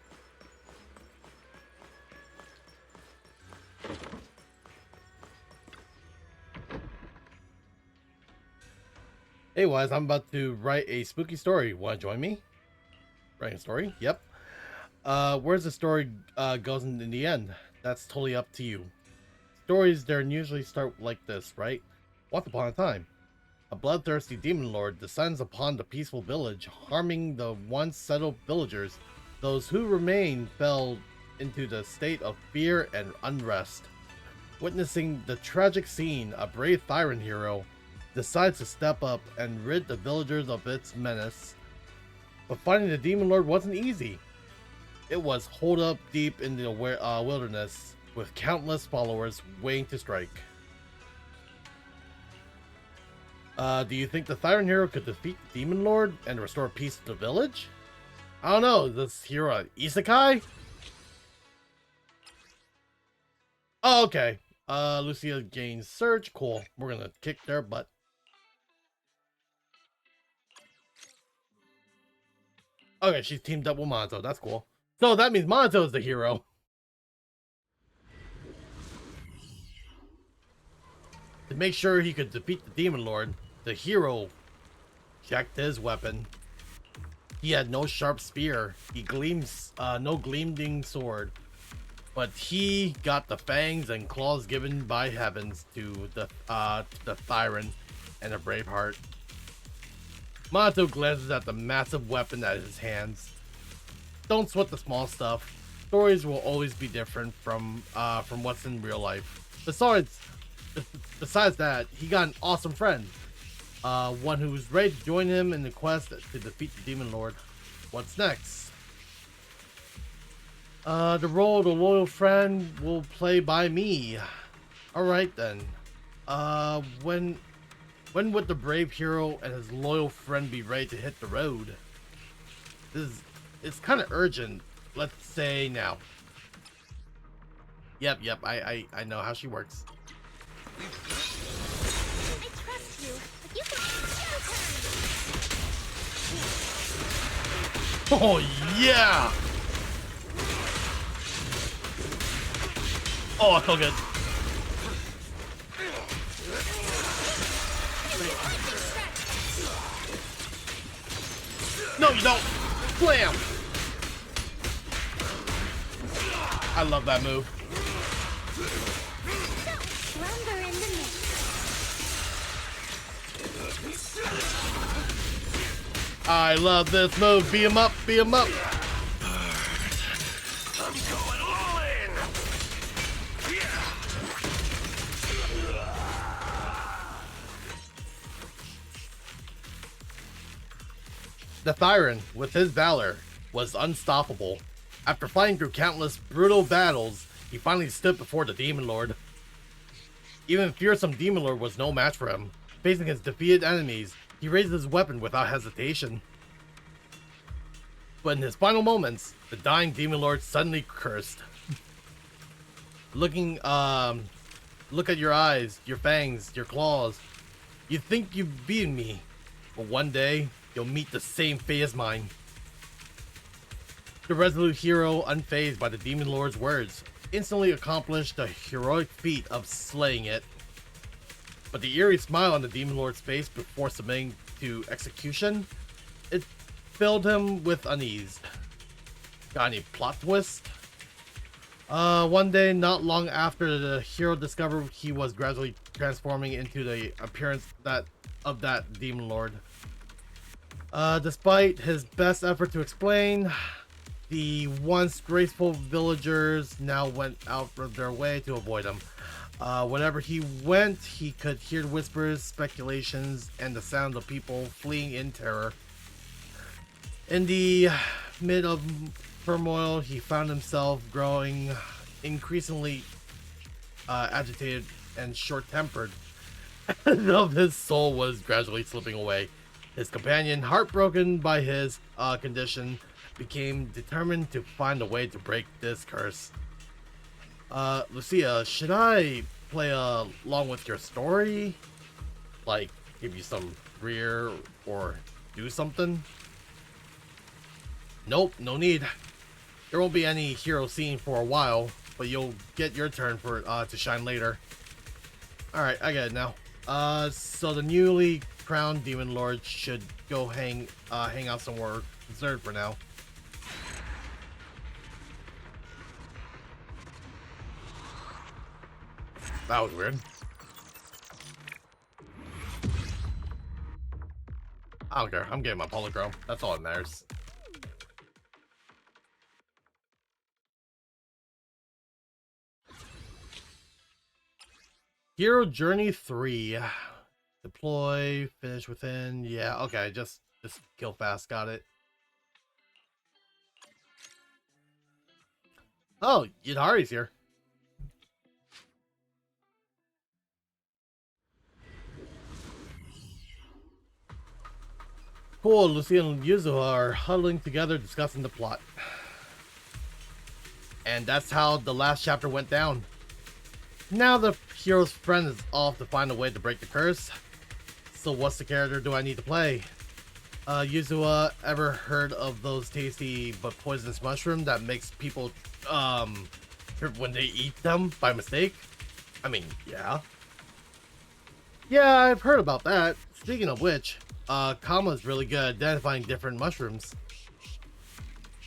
Hey Wise, I'm about to write a spooky story. Want to join me? Writing a story? Yep. Where's the story goes in the end? That's totally up to you. Stories there usually start like this, right? Once upon a time, a bloodthirsty demon lord descends upon the peaceful village, harming the once settled villagers. Those who remained fell into the state of fear and unrest. Witnessing the tragic scene, a brave Siren hero decides to step up and rid the villagers of its menace. But finding the demon lord wasn't easy. It was holed up deep in the wilderness, with countless followers waiting to strike. Do you think the Siren hero could defeat the demon lord and restore peace to the village? I don't know, is this hero an isekai? Oh, okay. Lucia gains search, cool. We're gonna kick their butt. Okay, she's teamed up with Monto, that's cool. So that means Monto is the hero. To make sure he could defeat the demon lord, the hero checked his weapon. He had no sharp spear, no gleaming sword, but he got the fangs and claws given by heavens to the Siren and a brave heart. Monto glances at the massive weapon at his hands. Don't sweat the small stuff. Stories will always be different from what's in real life. Besides that, he got an awesome friend. One who's ready to join him in the quest to defeat the demon lord. What's next? The role of the loyal friend will play by me. Alright then. When would the brave hero and his loyal friend be ready to hit the road? It's kind of urgent. Let's say now. Yep, I know how she works. I trust you. Oh yeah! Oh, I feel good. No, you don't. Blam! I love that move. Slumber in the mist. I love this move. Beat him up, beat him up. I'm going all in. The Thyran, with his valor, was unstoppable. After fighting through countless brutal battles, he finally stood before the Demon Lord. Even fearsome Demon Lord was no match for him. Facing his defeated enemies, he raised his weapon without hesitation. But in his final moments, the dying Demon Lord suddenly cursed. Look at your eyes, your fangs, your claws. You think you've beaten me, but one day, you'll meet the same fate as mine. The resolute hero, unfazed by the Demon Lord's words, instantly accomplished the heroic feat of slaying it. But the eerie smile on the Demon Lord's face before submitting to execution, it filled him with unease. Got any plot twist? One day, not long after the hero discovered he was gradually transforming into the appearance of that Demon Lord. Despite his best effort to explain, the once graceful villagers now went out of their way to avoid him. Whenever he went, he could hear whispers, speculations, and the sound of people fleeing in terror. In the mid of turmoil, he found himself growing increasingly agitated and short-tempered, as though his soul was gradually slipping away. His companion, heartbroken by his condition, became determined to find a way to break this curse. Lucia, should I play along with your story? Like, give you some rear or do something? Nope, no need. There won't be any hero scene for a while, but you'll get your turn for to shine later. Alright, I get it now. So the newly crowned Demon Lord should go hang out somewhere reserved for now. That was weird. I don't care. I'm getting my polychrome. That's all that matters. Hero Journey 3. Deploy, finish within. Yeah, okay, just kill fast, got it. Oh, Yidari's here. Cool, Lucia and Yuzu are huddling together discussing the plot. And that's how the last chapter went down. Now the hero's friend is off to find a way to break the curse. So what's the character do I need to play? Yuzua, ever heard of those tasty but poisonous mushrooms that makes people trip when they eat them by mistake? I mean, yeah. Yeah, I've heard about that. Speaking of which, Kama's really good at identifying different mushrooms.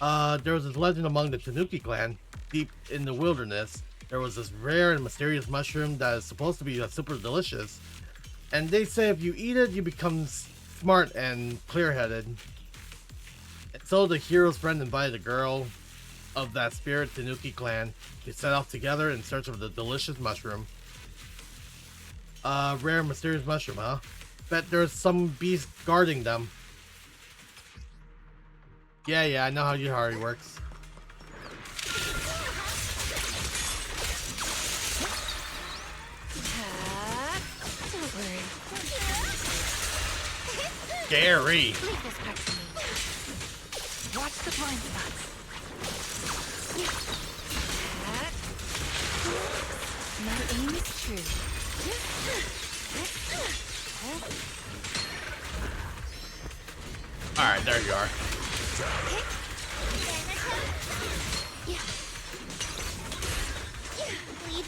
There was this legend among the Tanuki clan, deep in the wilderness. There was this rare and mysterious mushroom that is supposed to be super delicious. And they say if you eat it, you become smart and clear-headed. And so the hero's friend invited a girl of that spirit Tanuki clan to set off together in search of the delicious mushroom. Rare mysterious mushroom, huh? Bet there's some beast guarding them. Yeah, I know how Yihari works. Don't worry. Scary. Leave this part to me. Watch the blind spots. My aim is true. Alright, there you are. Leave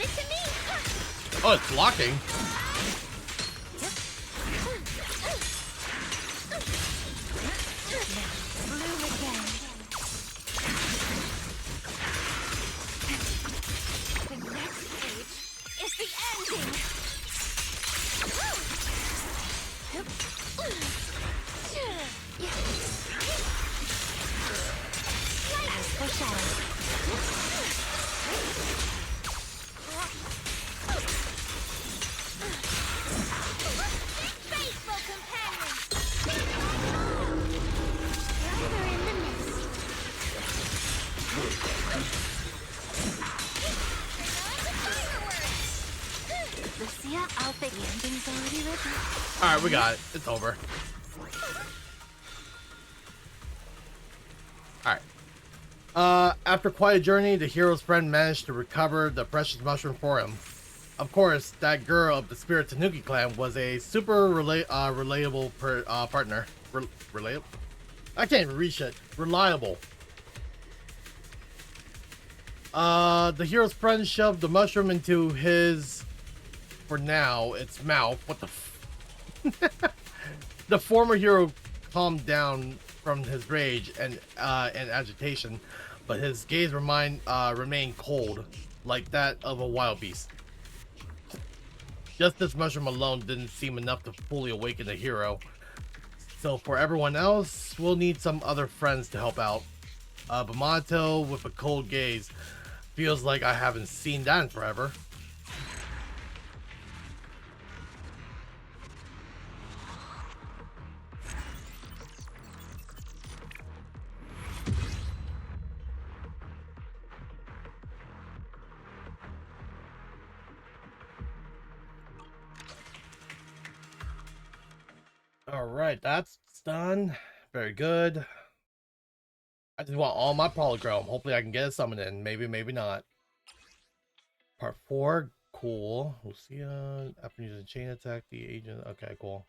it to me. Oh, it's blocking. Bloom again. The next page is the ending. As foreshadowed. Faithful companion. Gather in the mist. Lucia, I'll fix the ending's already written. Alright, we got it. It's over. Alright. After quite a journey, the hero's friend managed to recover the precious mushroom for him. Of course, that girl of the Spirit Tanuki clan was a super relatable partner. Relatable? I can't even read shit. Reliable. The hero's friend shoved the mushroom into his, for now, its mouth. What the f- The former hero calmed down from his rage and agitation, but his gaze remained cold, like that of a wild beast. Just this mushroom alone didn't seem enough to fully awaken the hero. So for everyone else, we'll need some other friends to help out. Bamato with a cold gaze. Feels like I haven't seen that in forever. Alright, that's done. Very good. I just want all my polychrome. Hopefully I can get a summon in. Maybe, maybe not. Part 4. Cool. Lucia. After using chain attack, the agent. Okay, cool.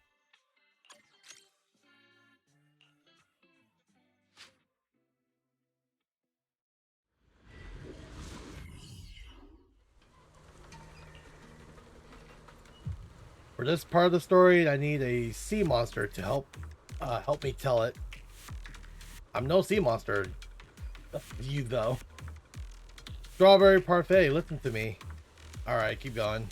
For this part of the story, I need a sea monster to help me tell it. I'm no sea monster. You though. Strawberry parfait, listen to me. Alright, keep going.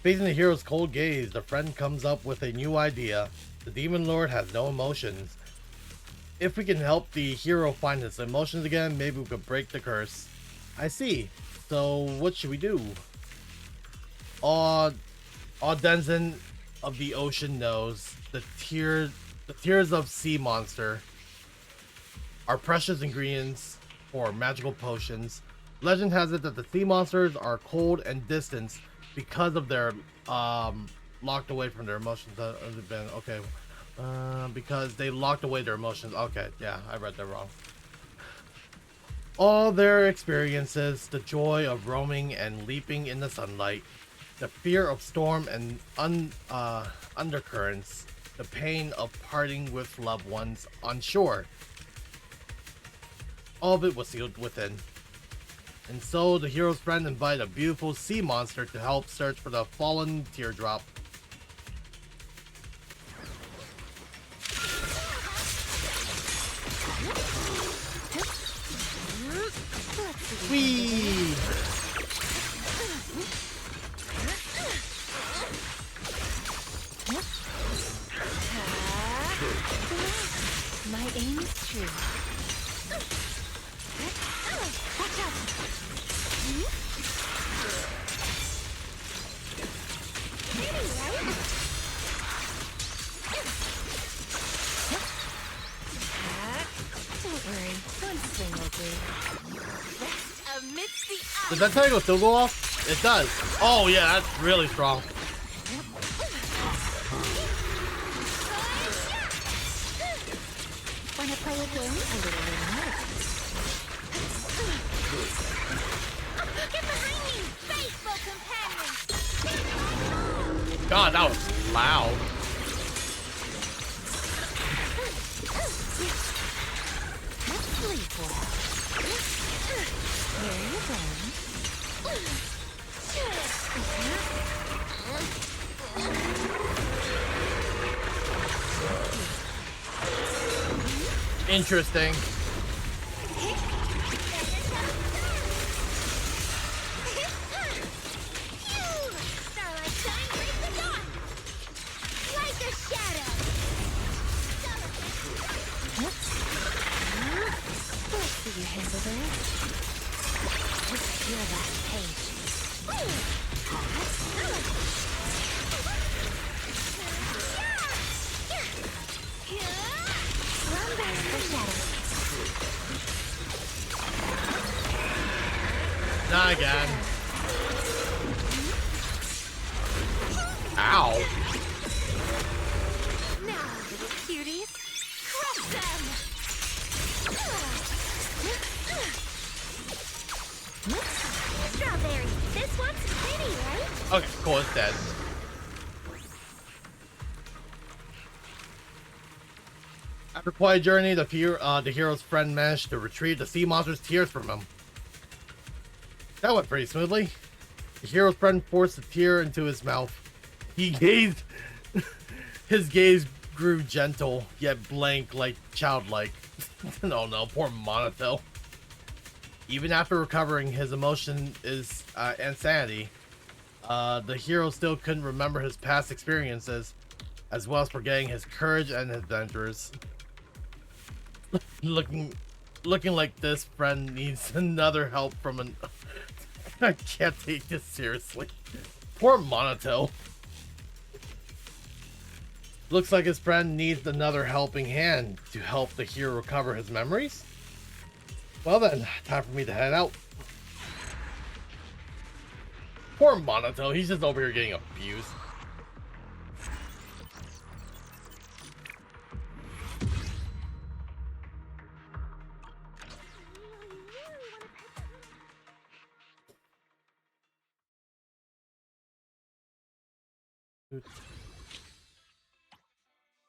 Facing the hero's cold gaze, the friend comes up with a new idea. The demon lord has no emotions. If we can help the hero find his emotions again, maybe we could break the curse. I see. So what should we do? All denizen of the ocean knows the tears of sea monster are precious ingredients for magical potions. Legend has it that the sea monsters are cold and distant because of their locked away from their emotions. Okay, because they locked away their emotions. Okay, yeah, I read that wrong. All their experiences, the joy of roaming and leaping in the sunlight, the fear of storm and undercurrents, the pain of parting with loved ones on shore. All of it was sealed within. And so the hero's friend invited a beautiful sea monster to help search for the fallen teardrop. Whee! My aim is true. Watch out! Don't worry, one swing will do. Rest amidst the ice. Does that triangle still go off? It does. Oh yeah, that's really strong. Wanna play a game? A little remote. Get behind me, faithful companion. God, that was loud. Here you go. Interesting. Starlight shine, break the dawn! Like a shadow! Let's see you handle this. Just feel that page. Run back for shadow. Not again. Ow. Now, cuties, crush them! Strawberry, this one's pretty, right? Okay, cool, it's dead. After quite a journey, the hero's friend managed to retrieve the sea monster's tears from him. That went pretty smoothly. The hero's friend forced a tear into his mouth. He gazed. His gaze grew gentle, yet blank, like childlike. Oh no, poor Monato. Even after recovering his emotion and sanity, the hero still couldn't remember his past experiences, as well as forgetting his courage and adventures. Looking like this friend needs another help from an... I can't take this seriously. Poor Monato. Looks like his friend needs another helping hand to help the hero recover his memories. Well then, time for me to head out. Poor Monato, he's just over here getting abused.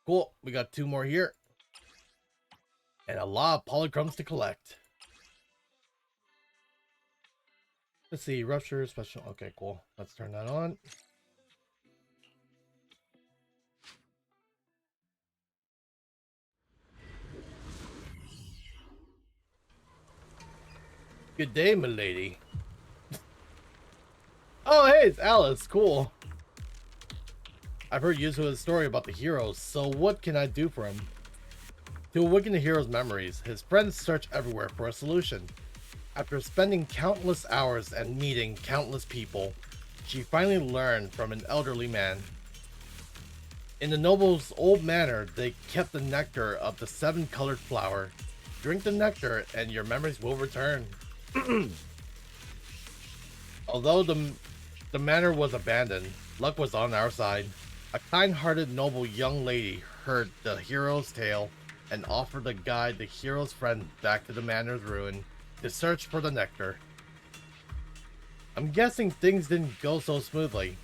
Cool, we got 2 more here. And a lot of polychromes to collect. Let's see, rupture, special. Okay, cool. Let's turn that on. Good day, milady. Oh, hey, it's Alice. Cool. I've heard Yuzuha's story about the heroes, so what can I do for him? To awaken the hero's memories, his friends search everywhere for a solution. After spending countless hours and meeting countless people, she finally learned from an elderly man. In the noble's old manor, they kept the nectar of the 7-colored flower. Drink the nectar and your memories will return. Although the manor was abandoned, luck was on our side. A kind-hearted noble young lady heard the hero's tale and offered to guide the hero's friend back to the manor's ruin to search for the nectar. I'm guessing things didn't go so smoothly.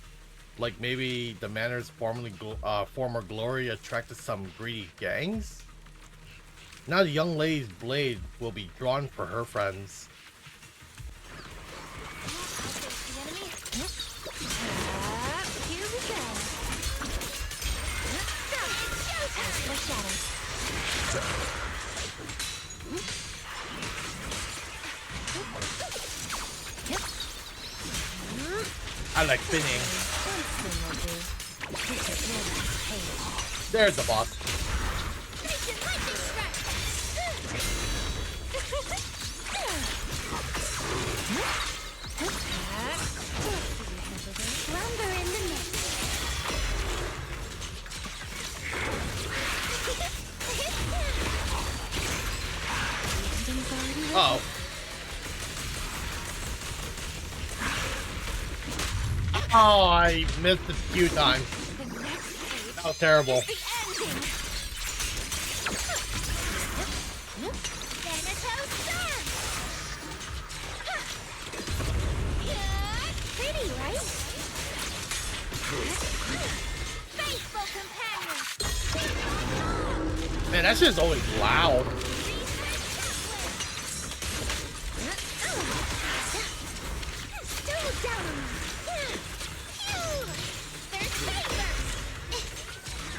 Like maybe the manor's former glory attracted some greedy gangs? Now the young lady's blade will be drawn for her friends. Here we go. I like spinning. There's the boss. Lumber in the mix. Uh-oh. Oh, I missed it a few times. That was terrible. Pretty, right? Faithful companion. Man, that shit's always loud. down on me.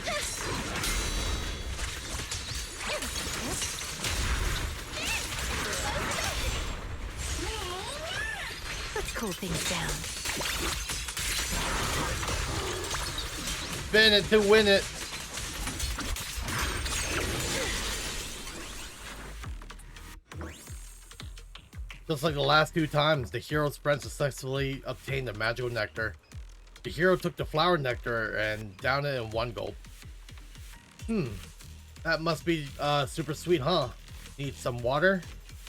There's Let's cool things down. Spin it to win it. Just like the last two times, the hero's friend successfully obtained the magical nectar. The hero took the flower nectar and downed it in one gulp. That must be super sweet, huh? Need some water?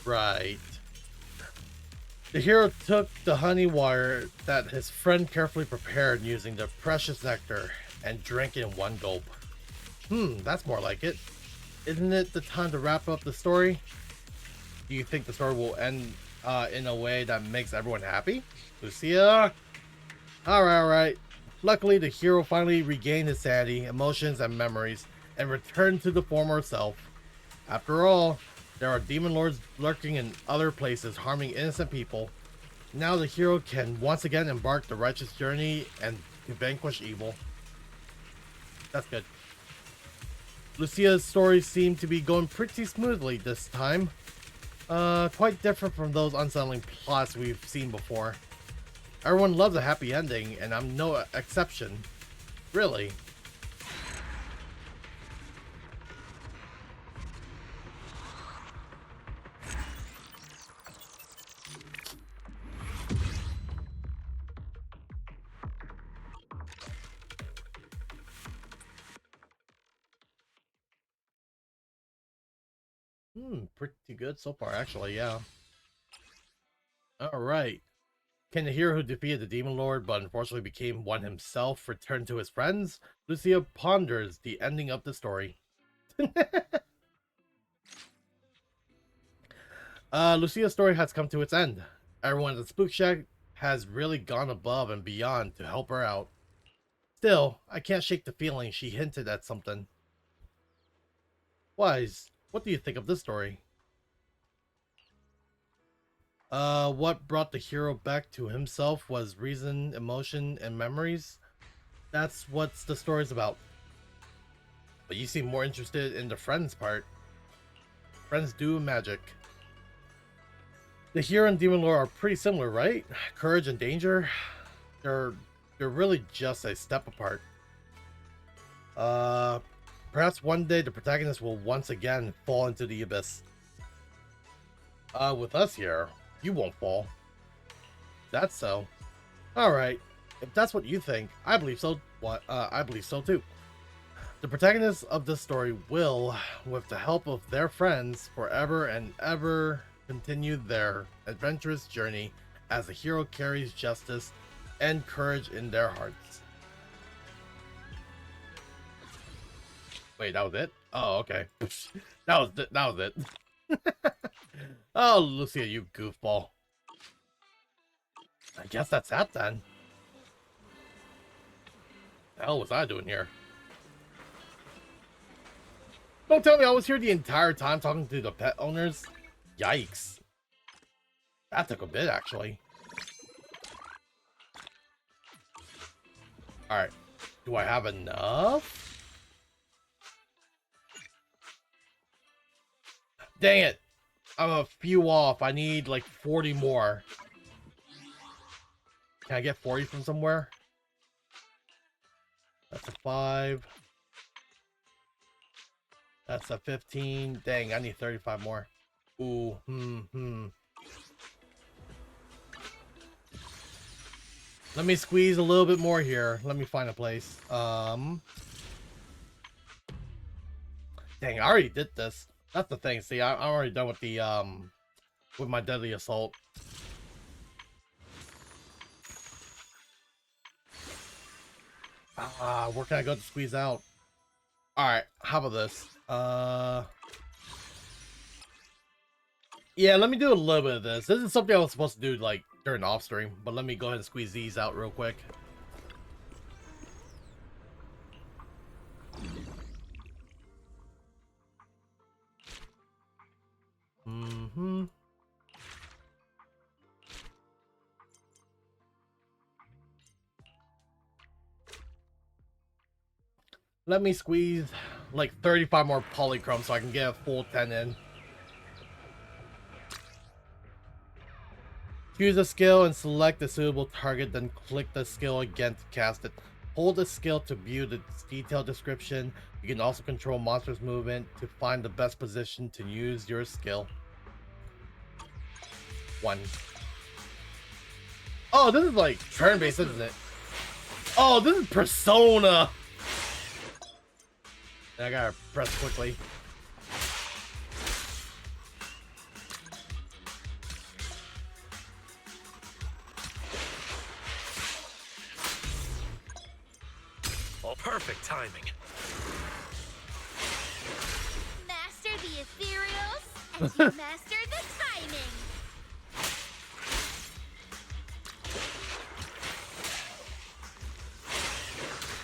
Right. The hero took the honey water that his friend carefully prepared using the precious nectar and drank it in one gulp. That's more like it. Isn't it the time to wrap up the story? Do you think the story will end in a way that makes everyone happy? Lucia? Alright. Luckily, the hero finally regained his sanity, emotions, and memories, and returned to the former self. After all, there are demon lords lurking in other places, harming innocent people. Now the hero can once again embark the righteous journey and to vanquish evil. That's good. Lucia's story seemed to be going pretty smoothly this time. Quite different from those unsettling plots we've seen before. Everyone loves a happy ending, and I'm no exception. Really. Pretty good so far, actually, yeah. Alright. Can the hero who defeated the Demon Lord but unfortunately became one himself return to his friends? Lucia ponders the ending of the story. Lucia's story has come to its end. Everyone at the Spook Shack has really gone above and beyond to help her out. Still, I can't shake the feeling she hinted at something. Wise, what do you think of this story? What brought the hero back to himself was reason, emotion, and memories. That's what the story's about. But you seem more interested in the friends part. Friends do magic. The hero and demon lore are pretty similar, right? Courage and danger, they're really just a step apart. Perhaps one day the protagonist will once again fall into the abyss. With us here, you won't fall. That's so. Alright. If that's what you think, I believe so. I believe so too. The protagonists of this story will, with the help of their friends, forever and ever continue their adventurous journey as the hero carries justice and courage in their hearts. Wait, that was it? Oh, okay. That was it. Oh, Lucia, you goofball. I guess that's that then. The hell was I doing here? Don't tell me I was here the entire time talking to the pet owners. Yikes. That took a bit, actually. Alright. Do I have enough? Dang it. I'm a few off. I need like 40 more. Can I get 40 from somewhere? That's a 5. That's a 15. Dang, I need 35 more. Ooh, Let me squeeze a little bit more here. Let me find a place. Dang, I already did this. That's the thing. See, I'm already done with the, with my deadly assault. Where can I go to squeeze out? Alright, how about this? Yeah, let me do a little bit of this. This is something I was supposed to do, like, during off stream, but let me go ahead and squeeze these out real quick. Let me squeeze like 35 more polychrome so I can get a full 10 in. Choose a skill and select a suitable target, then click the skill again to cast it. Hold the skill to view the detailed description. You can also control monsters' movement to find the best position to use your skill. 1. Oh, this is like turn-based, isn't it? Oh, this is Persona! I gotta press quickly. Oh, perfect timing. Master the ethereals, and you master the timing.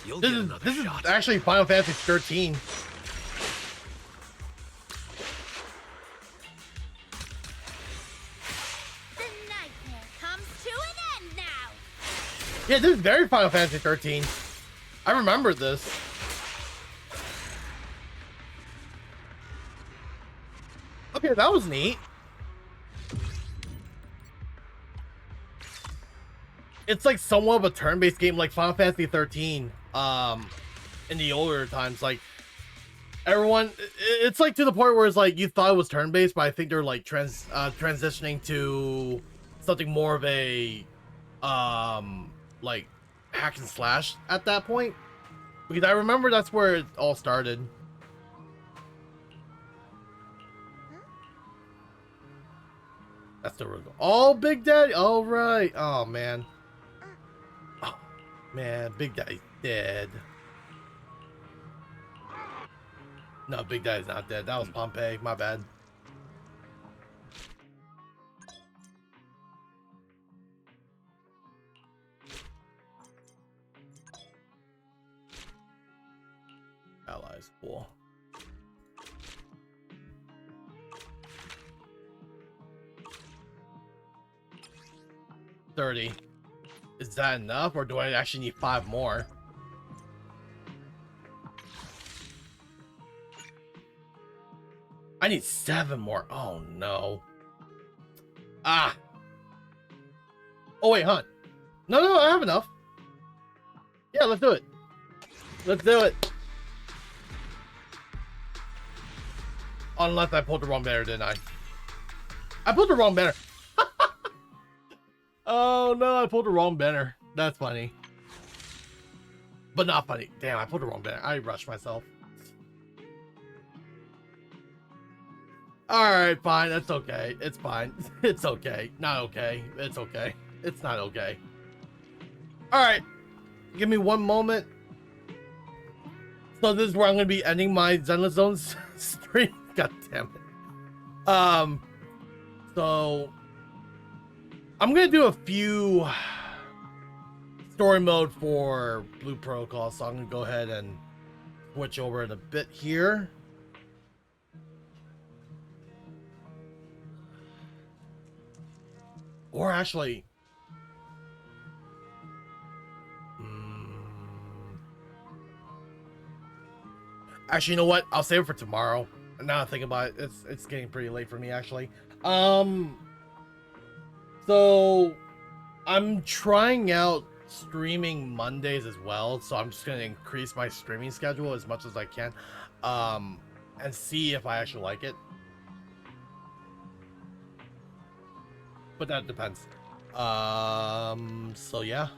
You'll This get is another shot. actually Final Fantasy 13. The nightmare comes to an end now. Yeah, this is very Final Fantasy 13. I remember this. Okay, that was neat. It's like somewhat of a turn-based game like Final Fantasy 13 in the older times. Like everyone, it's like to the point where it's like you thought it was turn-based, but I think they're like transitioning to something more of a like hack and slash at that point, because I remember that's where it all started. That's the real. Oh, Big Daddy. All right. Oh man. Oh man, Big Daddy's dead. No, Big Daddy's not dead. That was Pompeii. My bad. Allies, cool. $30. Is that enough, or do I actually need 5 more? I need 7 more. Oh no. Ah. Oh wait, hunt. No, I have enough. Yeah, let's do it. Let's do it. Unless I pulled the wrong banner, didn't I? I pulled the wrong banner. Oh no, I pulled the wrong banner. That's funny. But not funny. Damn, I pulled the wrong banner. I rushed myself. Alright, fine. That's okay. It's fine. It's okay. Not okay. It's okay. It's not okay. Alright. Give me one moment. So this is where I'm going to be ending my Zenless Zones stream. God damn it. So I'm going to do a few story mode for Blue Protocol. So I'm going to go ahead and switch over in a bit here. Or actually, actually, you know what? I'll save it for tomorrow. Now I think about it, it's getting pretty late for me actually. So I'm trying out streaming Mondays as well. So I'm just gonna increase my streaming schedule as much as I can, and see if I actually like it. But that depends. So yeah,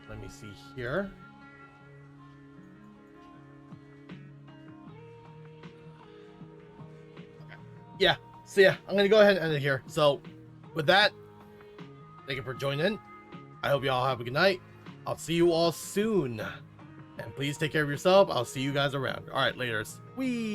let me see here. Okay. Yeah, so yeah, I'm gonna go ahead and end it here. So with that, thank you for joining in. I hope you all have a good night. I'll see you all soon. And please take care of yourself. I'll see you guys around. All right, laters. Wee.